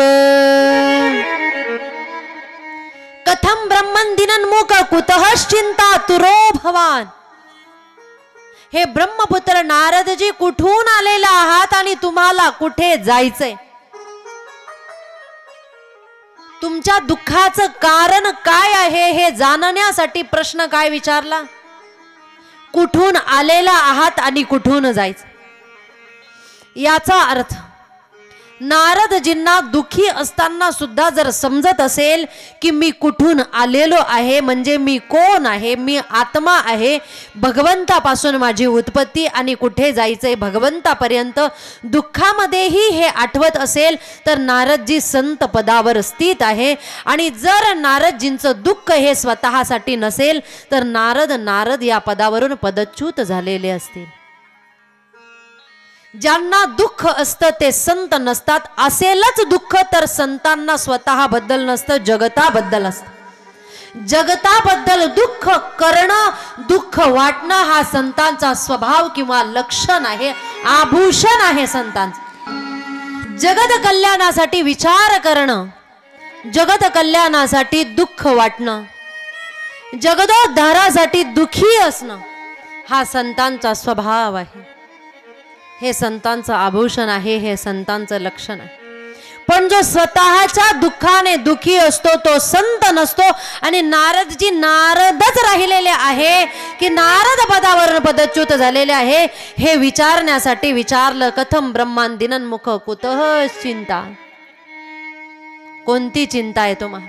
कथं ब्रह्मंदिनन्मुख कुतश्चिंता तुरो भवान्. हे ब्रह्मपुत्र नारदजी कुठून आलेला आहात आणि तुम्हाला कुठे जायचंय? तुमच्या दुःखाचं कारण काय आहे हे जाणण्यासाठी प्रश्न काय विचारला? कुठून आलेला आहात आणि कुठून जायचं? याचा अर्थ नारदजींना दुःखी असताना सुद्धा जर समजत असेल की मी कुठून आलेलो आहे, म्हणजे मी कोण आहे, मी आत्मा आहे, भगवंतापासून माझी उत्पत्ती आणि कुठे जायचंय भगवंतापर्यंत, दुःखामध्येही हे आठवत असेल तर नारदजी संत पदावर स्थित आहे. आणि जर नारदजींचं दुःख हे स्वतःसाठी नसेल तर नारद या पदावरून पदच्युत झालेले असतील. ज्यांना दुःख असतं ते संत नसतात. असेलच दुःख तर संतांना स्वतःबद्दल नसतं, जगताबद्दल असतं. जगताबद्दल दुःख करणं, दुःख वाटणं हा संतांचा स्वभाव किंवा लक्षण आहे, आभूषण आहे संतांचं. जगत कल्याणासाठी विचार करणं, जगत कल्याणासाठी दुःख वाटणं, जगदोद्धारासाठी दुःखी असणं हा संतांचा स्वभाव आहे. हे संतांचं आभूषण आहे, हे संतांचं लक्षण आहे. पण जो स्वतःच्या दुःखाने दुःखी असतो तो संत नसतो. आणि नारदजी नारदच राहिलेले आहे की नारद पदावरून पदच्युत झालेले आहे हे विचारण्यासाठी विचारलं, कथम ब्रह्मांदिनन्मुख कुतः चिंता. कोणती चिंता आहे तुम्हाला?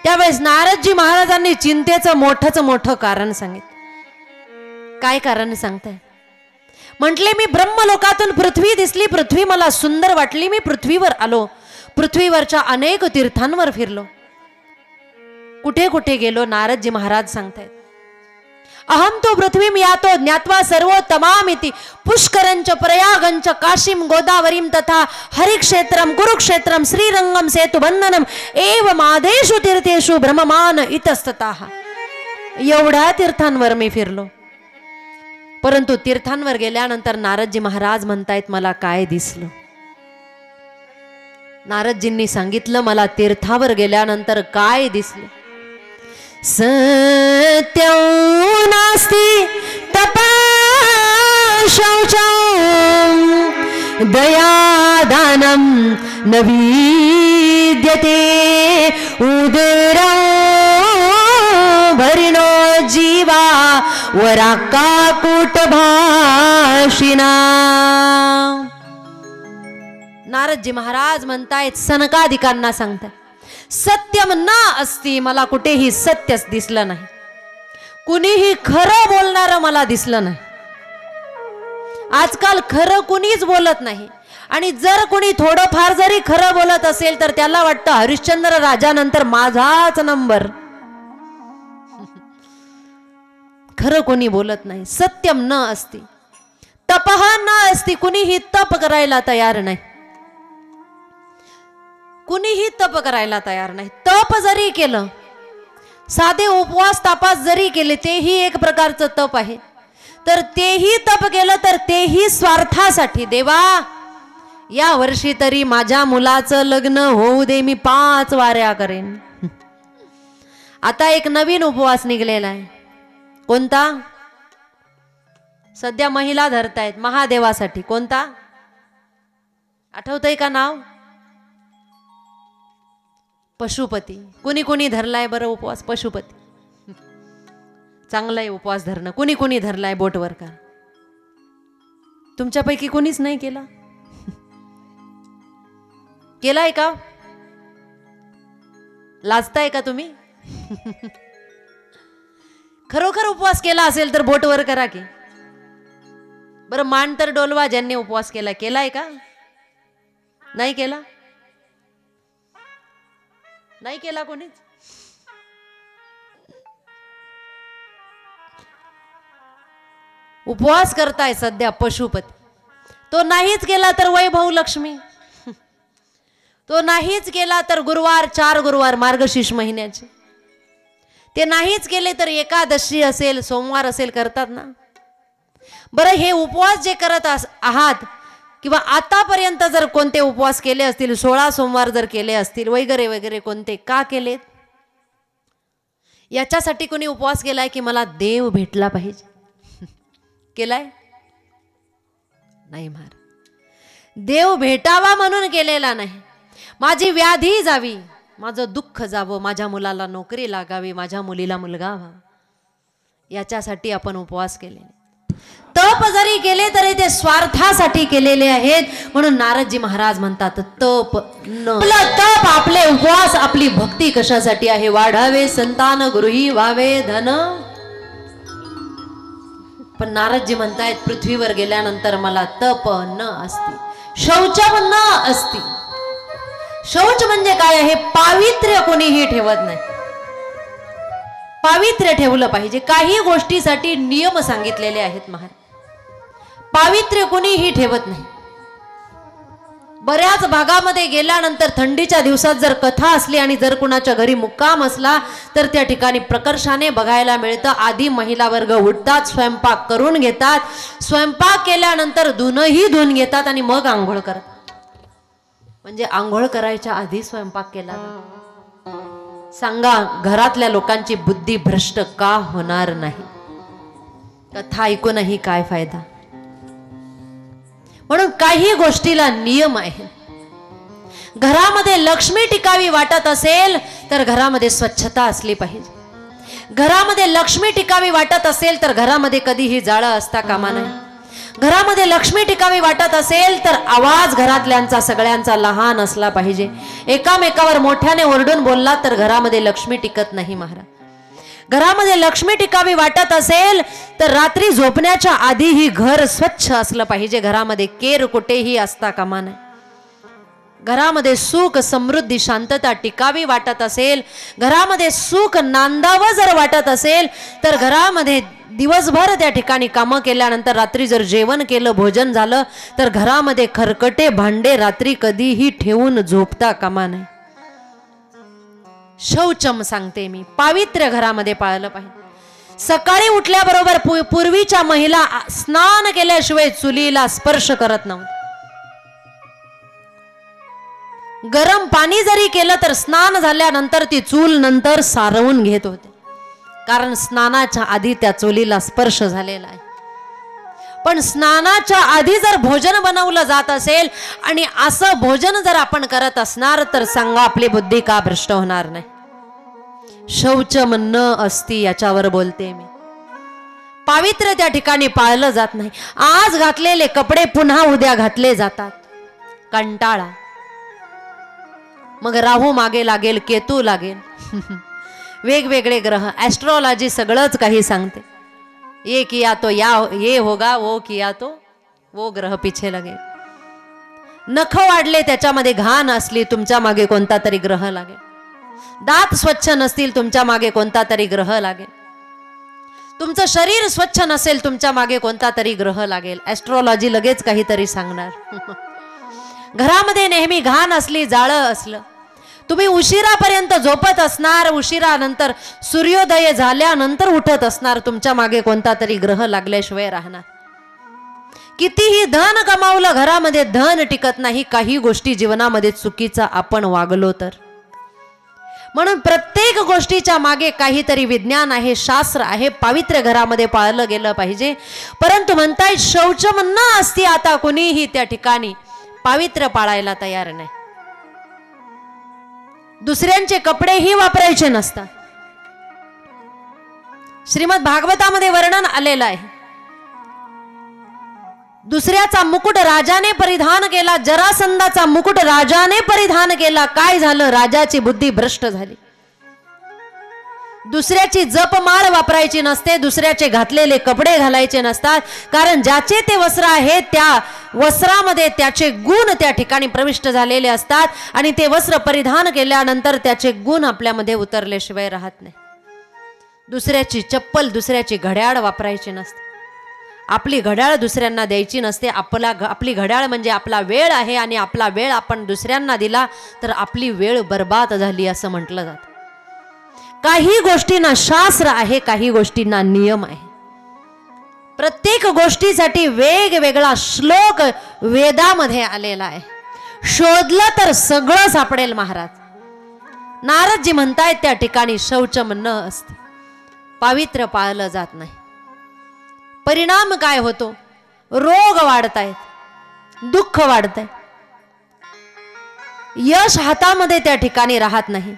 त्यावेळेस नारदजी महाराजांनी चिंतेचं मोठं कारण सांगितलं. काय कारण सांगताय? म्हटले, मी ब्रह्मलोकातून पृथ्वी दिसली, पृथ्वी मला सुंदर वाटली, मी पृथ्वीवर आलो, पृथ्वीवरच्या अनेक तीर्थांवर फिरलो. कुठे कुठे गेलो? नारदजी महाराज सांगतायत, अहम तो पृथ्वीम यातो ज्ञात्वा सर्वोत्तमामिति पुष्करंच प्रयागंच काशीम गोदावरीम तथा हरिक्षेत्रम कुरुक्षेत्रम श्रीरंगम सेतुबंधनम एव मादेषु तीर्थेषु ब्रह्ममान इतस्ततः. एवढ्या तीर्थांवर मी फिरलो. परंतु तीर्थांवर गेल्यानंतर नारदजी महाराज म्हणतायत, मला काय दिसलं? नारदजींनी सांगितलं, मला तीर्थावर गेल्यानंतर काय दिसलं? सत्यं नास्ति तपः शौचं दयादानं न विद्यते उदरं भरिणो जीवा वराकाकुट भाषिणा. नारदजी महाराज म्हणतायत, सनकादिकांना सांगतायत, सत्यम न अस्ति, मला कुठेही सत्यच दिसलं नाही, कुणीही खरं बोलणारं मला दिसलं नाही. आजकाल खरं कुणीच बोलत नाही, आणि जर कोणी थोडंफार जरी खरं बोलत असेल तर त्याला वाटतं हरिश्चंद्र राजानंतर माझाच नंबर. खरं कोणी बोलत नाही. सत्यम न असती तपह न असती. कुणीही तप करायला तयार नाही. कुणीही तप करायला तयार नाही. तप जरी केलं, साधे उपवास तापास जरी केले, तेही एक प्रकारचं तप आहे. तर तेही तप केलं तर तेही स्वार्थासाठी. देवा या वर्षी तरी माझ्या मुलाचं लग्न होऊ दे, मी 5 वाऱ्या करेन. आता एक नवीन उपवास निघलेला आहे. कोणता? सध्या महिला धरतायत महादेवासाठी. कोणता आठवतंय का नाव? पशुपती. कुणी कुणी धरलाय बरं उपवास? पशुपती. चांगलाय उपवास धरणं. कुणी कुणी धरलाय बोटवर का? तुमच्यापैकी कुणीच नाही केला? केलाय का? लाजताय का तुम्ही? खरोखर उपवास केला असेल तर बोट वर करा की. बरं मान तर डोलवा ज्यांनी उपवास केला. केलाय का? नाही केला? नाही केला कोणीच? उपवास करताय सध्या पशुपती. तो नाहीच केला तर वैभव लक्ष्मी. तो नाहीच केला तर गुरुवार, 4 गुरुवार मार्गशीर्ष महिन्याचे. ते नाहीच केले तर एकादशी असेल, सोमवार असेल, करतात ना. बरं हे उपवास जे करत आहात किंवा आतापर्यंत जर कोणते उपवास केले असतील, 16 सोमवार जर केले असतील वगैरे वगैरे, कोणते का केलेत? याच्यासाठी कोणी उपवास केलाय की मला देव भेटला पाहिजे? केलाय? नाही महाराज. देव भेटावा म्हणून केलेला नाही. माझी व्याधी जावी, माझं दुःख जावं, माझ्या मुलाला नोकरी लागावी, माझ्या मुलीला मुलगा व्हावा, याच्यासाठी आपण उपवास केलेले. तप जरी केले तरी ते स्वार्थासाठी केलेले आहेत. म्हणून नारदजी महाराज म्हणतात तप न. आपलं तप, आपले उपवास, आपली भक्ती कशासाठी आहे? वाढावे संतान, गुरुही व्हावे धन. पण नारदजी म्हणतायत पृथ्वीवर गेल्यानंतर मला तप न असती, शौचम न असती. शौच म्हणजे काय आहे? पावित्र्य कोणीही ठेवत नाही. पावित्र्य ठेवलं पाहिजे. काही गोष्टीसाठी नियम सांगितलेले आहेत महाराज. पावित्र्य कोणीही ठेवत नाही. बऱ्याच भागामध्ये गेल्यानंतर थंडीच्या दिवसात जर कथा असली आणि जर कुणाच्या घरी मुक्काम असला तर त्या ठिकाणी प्रकर्षाने बघायला मिळतं. आधी महिला वर्ग उठतात, स्वयंपाक करून घेतात, स्वयंपाक केल्यानंतर धुणंही धुवून घेतात आणि मग आंघोळ करतात. म्हणजे आंघोळ करायच्या आधी स्वयंपाक केला. सांगा घरातल्या लोकांची बुद्धी भ्रष्ट का होणार नाही? कथा ऐकूनही काय फायदा? म्हणून काही गोष्टीला नियम आहे. घरामध्ये लक्ष्मी टिकावी वाटत असेल तर घरामध्ये स्वच्छता असली पाहिजे. घरामध्ये लक्ष्मी टिकावी वाटत असेल तर घरामध्ये कधीही जाळं असता कामा नये. घरामध्ये लक्ष्मी टिकावी वाटत असेल तर आवाज घरातल्यांचा सगळ्यांचा लहान असला पाहिजे. एकामेकावर मोठ्याने ओरडून बोलला तर घरामध्ये लक्ष्मी टिकत नाही महाराज. घरामध्ये लक्ष्मी टिकावी वाटत असेल तर रात्री झोपण्याच्या आधीही घर स्वच्छ असलं पाहिजे. घरामध्ये केर कुठेही असता कामा नये. घरामध्ये सुख, समृद्धी, शांतता टिकावी वाटत असेल, घरामध्ये सुख नांदावं जर वाटत असेल तर घरामध्ये दिवसभर त्या ठिकाणी कामं केल्यानंतर रात्री जर जेवण केलं, भोजन झालं तर घरामध्ये खरकटे भांडे रात्री कधीही ठेवून झोपता कामा नये. शौचम सांगते मी. पावित्र्य घरामध्ये पाळलं पाहिजे. सकाळी उठल्याबरोबर पूर्वीच्या महिला स्नान केल्याशिवाय चुलीला स्पर्श करत नव्हत्या. गरम पाणी जरी केलं तर स्नान झाल्यानंतर ती चूल नंतर सारवून घेत होते, कारण स्नानाच्या आधी त्या चुलीला स्पर्श झालेला आहे. पण स्नानाच्या आधी जर भोजन बनवलं जात असेल आणि असं भोजन जर आपण करत असणार तर सांगा आपली बुद्धी का भ्रष्ट होणार नाही? शौचम न असती याच्यावर बोलते मी. पावित्र्य त्या ठिकाणी पाळलं जात नाही. आज घातलेले कपडे पुन्हा उद्या घातले जातात. कंटाळा. मग राहू मागे लागेल, केतू लागेल, वेगवेगळे ग्रह, ऍस्ट्रॉलॉजी सगळंच काही सांगते. ये किया तो या ये होगा, वो किया तो वो ग्रह पिछे लगे. नख वाढले त्याच्यामध्ये घाण असली तुमच्या मागे कोणता तरी ग्रह लागेल. दात स्वच्छ नसतील तुमच्या मागे कोणता तरी ग्रह लागेल. तुमचं शरीर स्वच्छ नसेल तुमच्या मागे कोणता तरी ग्रह लागेल. ॲस्ट्रॉलॉजी लगेच काहीतरी सांगणार. घरामध्ये नेहमी घाण असली, जाळं असलं, तुम्ही उशिरापर्यंत झोपत असणार, उशिरानंतर सूर्योदय झाल्यानंतर उठत असणार, तुमच्या मागे कोणता तरी ग्रह लागल्याशिवाय राहणार. कितीही धन कमावलं घरामध्ये धन टिकत नाही. काही गोष्टी जीवनामध्ये चुकीचा आपण वागलो तर. म्हणून प्रत्येक गोष्टीच्या मागे काहीतरी विज्ञान आहे, शास्त्र आहे, पावित्र्य घरामध्ये पाळलं गेलं पाहिजे. परंतु म्हणताय शौचम न असती आता कुणीही त्या ठिकाणी पावित्र्य पाळायला तयार नाही. दुसऱ्यांचे कपडेही वापरायचे नसतात. श्रीमद भागवतामध्ये वर्णन आलेलं आहे. दुसऱ्याचा मुकुट राजाने परिधान केला, जरासंधाचा मुकुट राजाने परिधान केला. काय झालं? राजाची बुद्धी भ्रष्ट झाली. दुसऱ्याची जपमाळ वापरायची नसते, दुसऱ्याचे घातलेले कपडे घालायचे नसतात. कारण ज्याचे ते वस्त्र आहे त्या वस्त्रामध्ये त्याचे गुण त्या ठिकाणी प्रविष्ट झालेले असतात आणि ते वस्त्र परिधान केल्यानंतर त्याचे गुण आपल्यामध्ये उतरल्याशिवाय राहत नाही. दुसऱ्याची चप्पल, दुसऱ्याची घड्याळ वापरायची नसते. आपली घड्याळ दुसऱ्यांना द्यायची नसते. आपली घड्याळ म्हणजे आपला वेळ आहे आणि आपला वेळ आपण दुसऱ्यांना दिला तर आपली वेळ बर्बाद झाली असं म्हटलं जातं. काही गोष्टींना शास्त्र आहे, काही गोष्टींना नियम आहे. प्रत्येक गोष्टीसाठी वेगवेगळा श्लोक वेदामध्ये आलेला आहे. शोधलं तर सगळं सापडेल महाराज. नारदजी म्हणतायत त्या ठिकाणी शौचम न असते, पावित्र्य पाळलं जात नाही. परिणाम काय होतो? रोग वाढतायत, दुःख वाढतंय, यश हातामध्ये त्या ठिकाणी राहत नाही.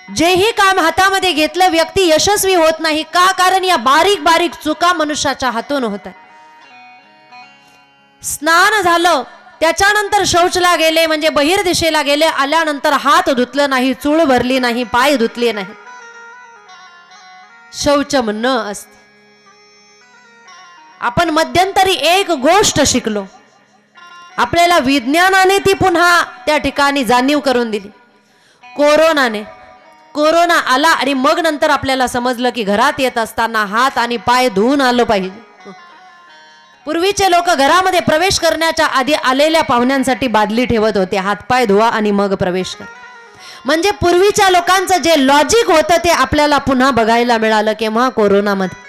जेही काम हातामध्ये घेतलं व्यक्ती यशस्वी होत नाही. का? कारण या बारीक बारीक चुका मनुष्याच्या हातून होत आहे. स्नान झालं त्याच्यानंतर शौचला गेले म्हणजे बहिर्दिशेला गेले, आल्यानंतर हात धुतलं नाही, चूळ भरली नाही, पाय धुतले नाही. शौचम न असते. आपण मध्यंतरी एक गोष्ट शिकलो, आपल्याला विज्ञानाने ती पुन्हा त्या ठिकाणी जाणीव करून दिली. कोरोना आला आणि मग नंतर आपल्याला समजलं की घरात येत असताना हात आणि पाय धुवून आलं पाहिजे. पूर्वीचे लोक घरामध्ये प्रवेश करण्याच्या आधी आलेल्या पाहुण्यांसाठी बादली ठेवत होते, हातपाय धुवा आणि मग प्रवेश कर. म्हणजे पूर्वीच्या लोकांचं जे लॉजिक होतं ते आपल्याला पुन्हा बघायला मिळालं. केव्हा? कोरोनामध्ये.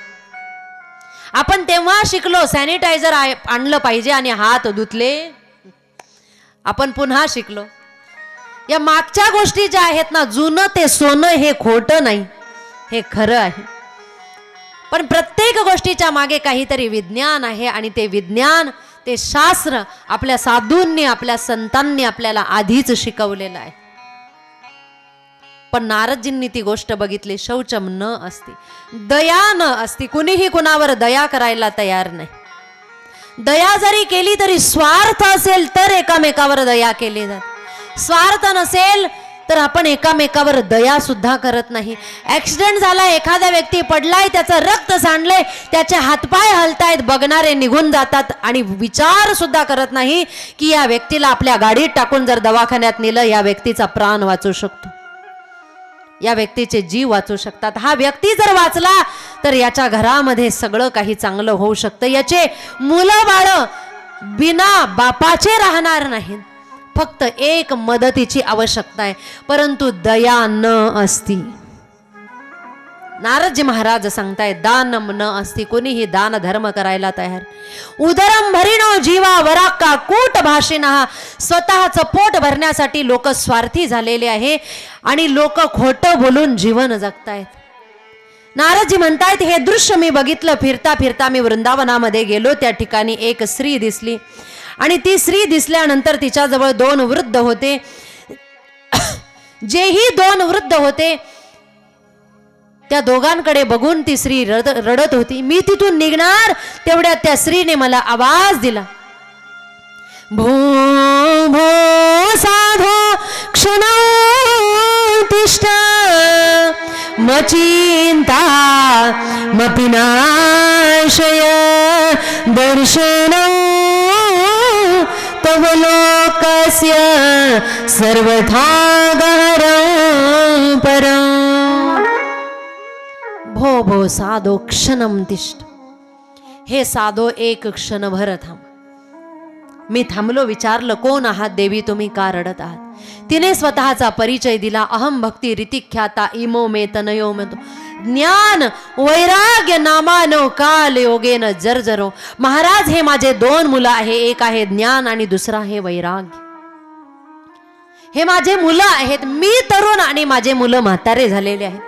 आपण तेव्हा शिकलो सॅनिटायझर आणलं पाहिजे आणि हात धुतले. आपण पुन्हा शिकलो. या मागच्या गोष्टी ज्या आहेत ना, जुनं ते सोनं हे खोटं नाही, हे खरं आहे. पण प्रत्येक गोष्टीच्या मागे काहीतरी विज्ञान आहे आणि ते विज्ञान, ते शास्त्र आपल्या साधूंनी, आपल्या संतांनी आपल्याला आधीच शिकवलेलं आहे. पण नारदजींनी ती गोष्ट बघितली. शौचम न असती, दया न असती. कुणीही कुणावर दया करायला तयार नाही. दया जरी केली तरी स्वार्थ असेल तर एकामेकावर दया केली जाते. स्वार्थ नसेल तर आपण एकामेकावर दया सुद्धा करत नाही. ऍक्सिडेंट झाला, एखादा व्यक्ती पडलाय, त्याचं रक्त सांडलंय, त्याचे हातपाय हलतायत, बघणारे निघून जातात आणि विचार सुद्धा करत नाही की या व्यक्तीला आपल्या गाडीत टाकून जर दवाखान्यात नेलं या व्यक्तीचा प्राण वाचू शकतो, या व्यक्तीचे जीव वाचू शकतात. हा व्यक्ती जर वाचला तर याच्या घरामध्ये सगळं काही चांगलं होऊ शकतं. याचे मुलं बाळ बिना बापाचे राहणार नाहीत. फक्त एक मदतीची आवश्यकता आहे, परंतु दया न असती. नारदजी महाराज सांगतायत दानम न असती. कोणीही दान धर्म करायला तयार. उदरम भरिणो जीवा वराक्का कूट भाषिणा. स्वतःचं पोट भरण्यासाठी लोक स्वार्थी झालेले आहे आणि लोक खोटं बोलून जीवन जगतायत. नारदजी म्हणतायत हे दृश्य मी बघितलं. फिरता फिरता मी वृंदावनामध्ये गेलो. त्या ठिकाणी एक स्त्री दिसली आणि ती स्त्री दिसल्यानंतर तिच्याजवळ 2 वृद्ध होते. जेही 2 वृद्ध होते त्या दोघांकडे बघून ती स्त्री रडत होती. मी तिथून निघणार तेवढ्यात त्या स्त्रीने मला आवाज दिला, भो भो साधो क्षणौ तिष्ठ मचिंता मपिनाशय दर्शनं तव लोकस्य सर्वथा गहरं परं। भो भो साधो क्षणं तिष्ठ, हे साधो एक क्षणभर थांब। मी थांबलो, विचारलं कोण आहात देवी, तुम्ही का रडत आहात? तिने स्वतःचा परिचय दिला, अहम भक्ती रीतिख्याता इमो मे तनयो मतो ज्ञान वैराग्य नामानो काल योगेन जर्जरो। महाराज हे माझे दोन मुलं आहे, एक आहे ज्ञान आणि दुसरा आहे वैराग्य। हे माझे मुलं आहेत, मी तरुण आणि माझे मुलं म्हातारे झालेले आहेत।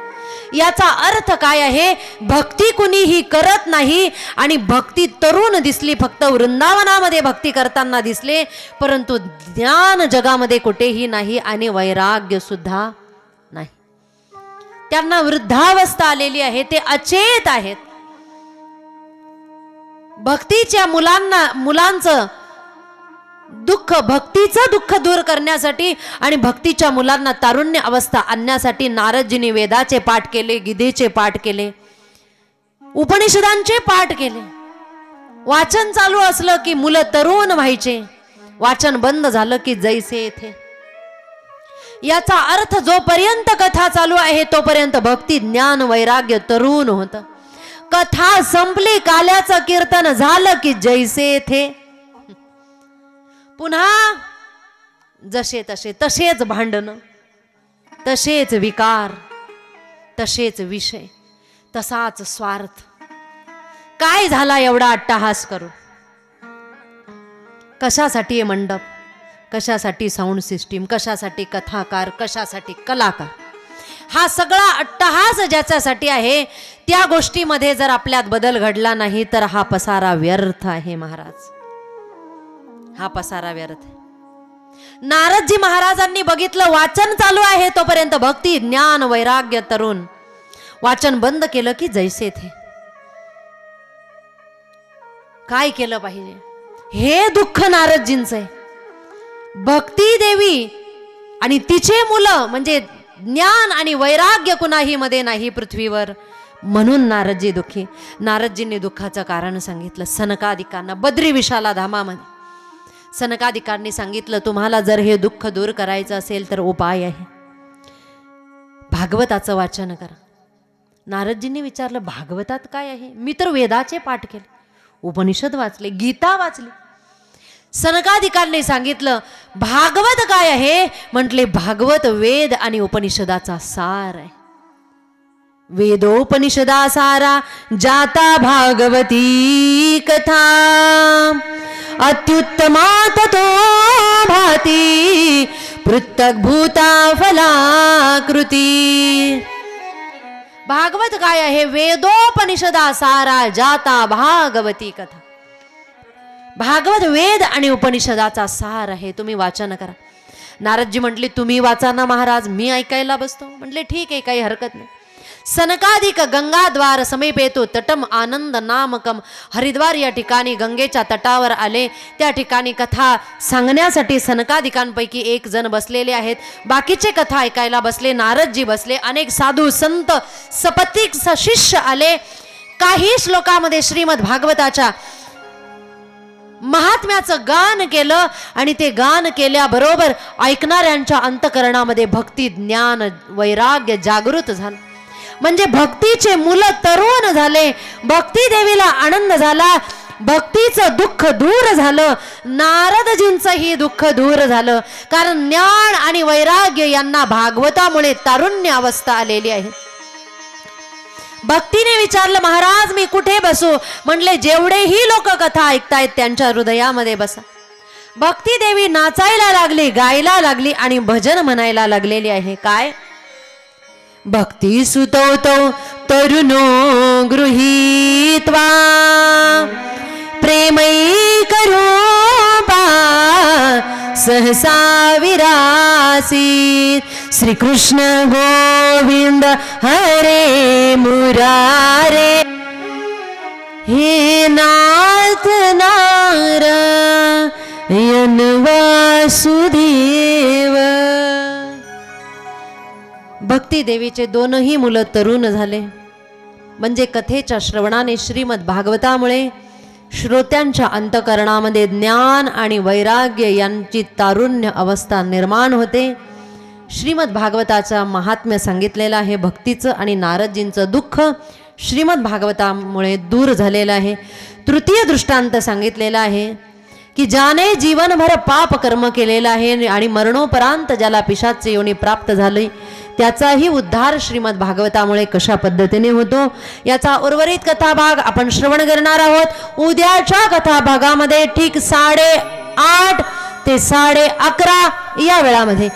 याचा अर्थ काय आहे? भक्ती कुणीही करत नाही आणि भक्ती तरुण दिसली, फक्त वृंदावनामध्ये भक्ती करताना दिसले, परंतु ज्ञान जगामध्ये कुठेही नाही आणि वैराग्य सुद्धा नाही। त्यांना वृद्धावस्था आलेली आहे, ते अचेत आहेत। भक्तीच्या मुलांचं दुःख, भक्तीचं दुःख दूर करण्यासाठी आणि भक्तीच्या मुलांना तारुण्य अवस्था आणण्यासाठी नारदजींनी वेदाचे पाठ केले, गीतेचे पाठ केले, उपनिषदांचे पाठ केले। वाचन चालू असलं की मुलं तरुण व्हायचे, वाचन बंद झालं की जैसे येथे। याचा अर्थ जोपर्यंत कथा चालू आहे तोपर्यंत भक्ती ज्ञान वैराग्य तरुण होतं। कथा संपली, काल्याचं कीर्तन झालं की जैसे येथे पुन्हा जसे तसे, तसेच भांडण, तसेच विकार, तसेच विषय, तसाच स्वार्थ। काय झाला एवढा अट्टहास करू? कशासाठी मंडप, कशासाठी साऊंड सिस्टीम, कशासाठी कथाकार, कशासाठी कलाकार? हा सगळा अट्टहास ज्याच्यासाठी आहे, त्या गोष्टीमध्ये जर आपल्यात बदल घडला नाही तर हा पसारा व्यर्थ आहे महाराज, हा पसारा व्यर्थ आहे। नारदजी महाराजांनी बघितलं वाचन चालू आहे तोपर्यंत भक्ती ज्ञान वैराग्य तरुण, वाचन बंद केलं की जैसे थे। काय केलं पाहिजे? हे दुःख नारदजींचं आहे। भक्ती देवी आणि तिचे मुलं म्हणजे ज्ञान आणि वैराग्य कुणाही मध्ये नाही पृथ्वीवर, म्हणून नारदजी दुःखी। नारदजींनी दुःखाचं कारण सांगितलं सनकादिकांना बद्री विशाला धामामध्ये। सनकादिकांनी सांगितलं तुम्हाला जर हे दुःख दूर करायचं असेल तर उपाय आहे, भागवताचं वाचन करा। नारदजींनी विचारलं भागवतात काय आहे? मी तर वेदाचे पाठ केले, उपनिषद वाचले, गीता वाचली। सनकादिकांनी सांगितलं भागवत काय आहे? म्हटले भागवत वेद आणि उपनिषदाचा सार आहे। वेदोपनिषदा सारा जाता भागवती कथा, अत्युत्तमा ततो भाती पृथक् भूता फलाकृती। भागवत काय आहे? वेदोपनिषदा सारा जाता भागवती कथा। भागवत वेद आणि उपनिषदाचा सार आहे, तुम्ही वाचन करा। नारदजी म्हटले तुम्ही वाचा ना महाराज, मी ऐकायला बसतो। म्हटले ठीक आहे, काही हरकत नाही। सनकादिक गंगाद्वार समीपेतो तटम आनंद नामकम, हरिद्वार या ठिकाणी गंगेच्या तटावर आले। त्या ठिकाणी कथा सांगण्यासाठी सनकादिकांपैकी एक जण बसलेले आहेत, बाकीचे कथा ऐकायला बसले। नारदजी बसले, अनेक साधू संत सपत्नीक शिष्य आले। काही श्लोकामध्ये श्रीमद भागवताच्या महात्म्याचं गान केलं आणि ते गान केल्याबरोबर ऐकणाऱ्यांच्या अंतकरणामध्ये भक्ती ज्ञान वैराग्य जागृत झालं। म्हणजे भक्तीचे मुलं तरुण झाले, भक्ती देवीला आनंद झाला, भक्तीचं दुःख दूर झालं, नारदजींचंही दुःख दूर झालं। कारण ज्ञान आणि वैराग्य यांना भागवतामुळे तारुण्य अवस्था आलेली आहे। भक्तीने विचारलं महाराज मी कुठे बसू? म्हणले जेवढेही लोक कथा ऐकतायत त्यांच्या हृदयामध्ये बसा। भक्ती देवी नाचायला लागली, गायला लागली आणि भजन म्हणायला लागलेली आहे। काय? भक्ती सुतौतो तरुणो गृहीत्वा प्रेमैकरूपा सहसा विरासीत, श्रीकृष्ण गोविंद हरे मुरारे, हे नाथ नारायण वासुदेव। भक्ती देवीचे दोनही मुलं तरुण झाले. म्हणजे कथेच्या श्रवणाने श्रीमद भागवतामुळे श्रोत्यांच्या अंतकरणामध्ये ज्ञान आणि वैराग्य यांची तारुण्य अवस्था निर्माण होते. श्रीमद भागवताचं महात्म्य सांगितलेलं आहे. भक्तीचं आणि नारदजींचं दुःख श्रीमद भागवतामुळे दूर झालेलं आहे. तृतीय दृष्टांत सांगितलेला आहे की ज्याने जीवनभर पाप कर्म केलेलं आहे आणि मरणोपरांत ज्याला पिशाच्य योनी प्राप्त झाली त्याचाही उद्धार श्रीमद भागवतामुळे कशा पद्धतीने होतो याचा उर्वरित कथाभाग आपण श्रवण करणार आहोत. उद्याच्या कथाभागामध्ये ठीक 8:30 ते 11:30 या वेळामध्ये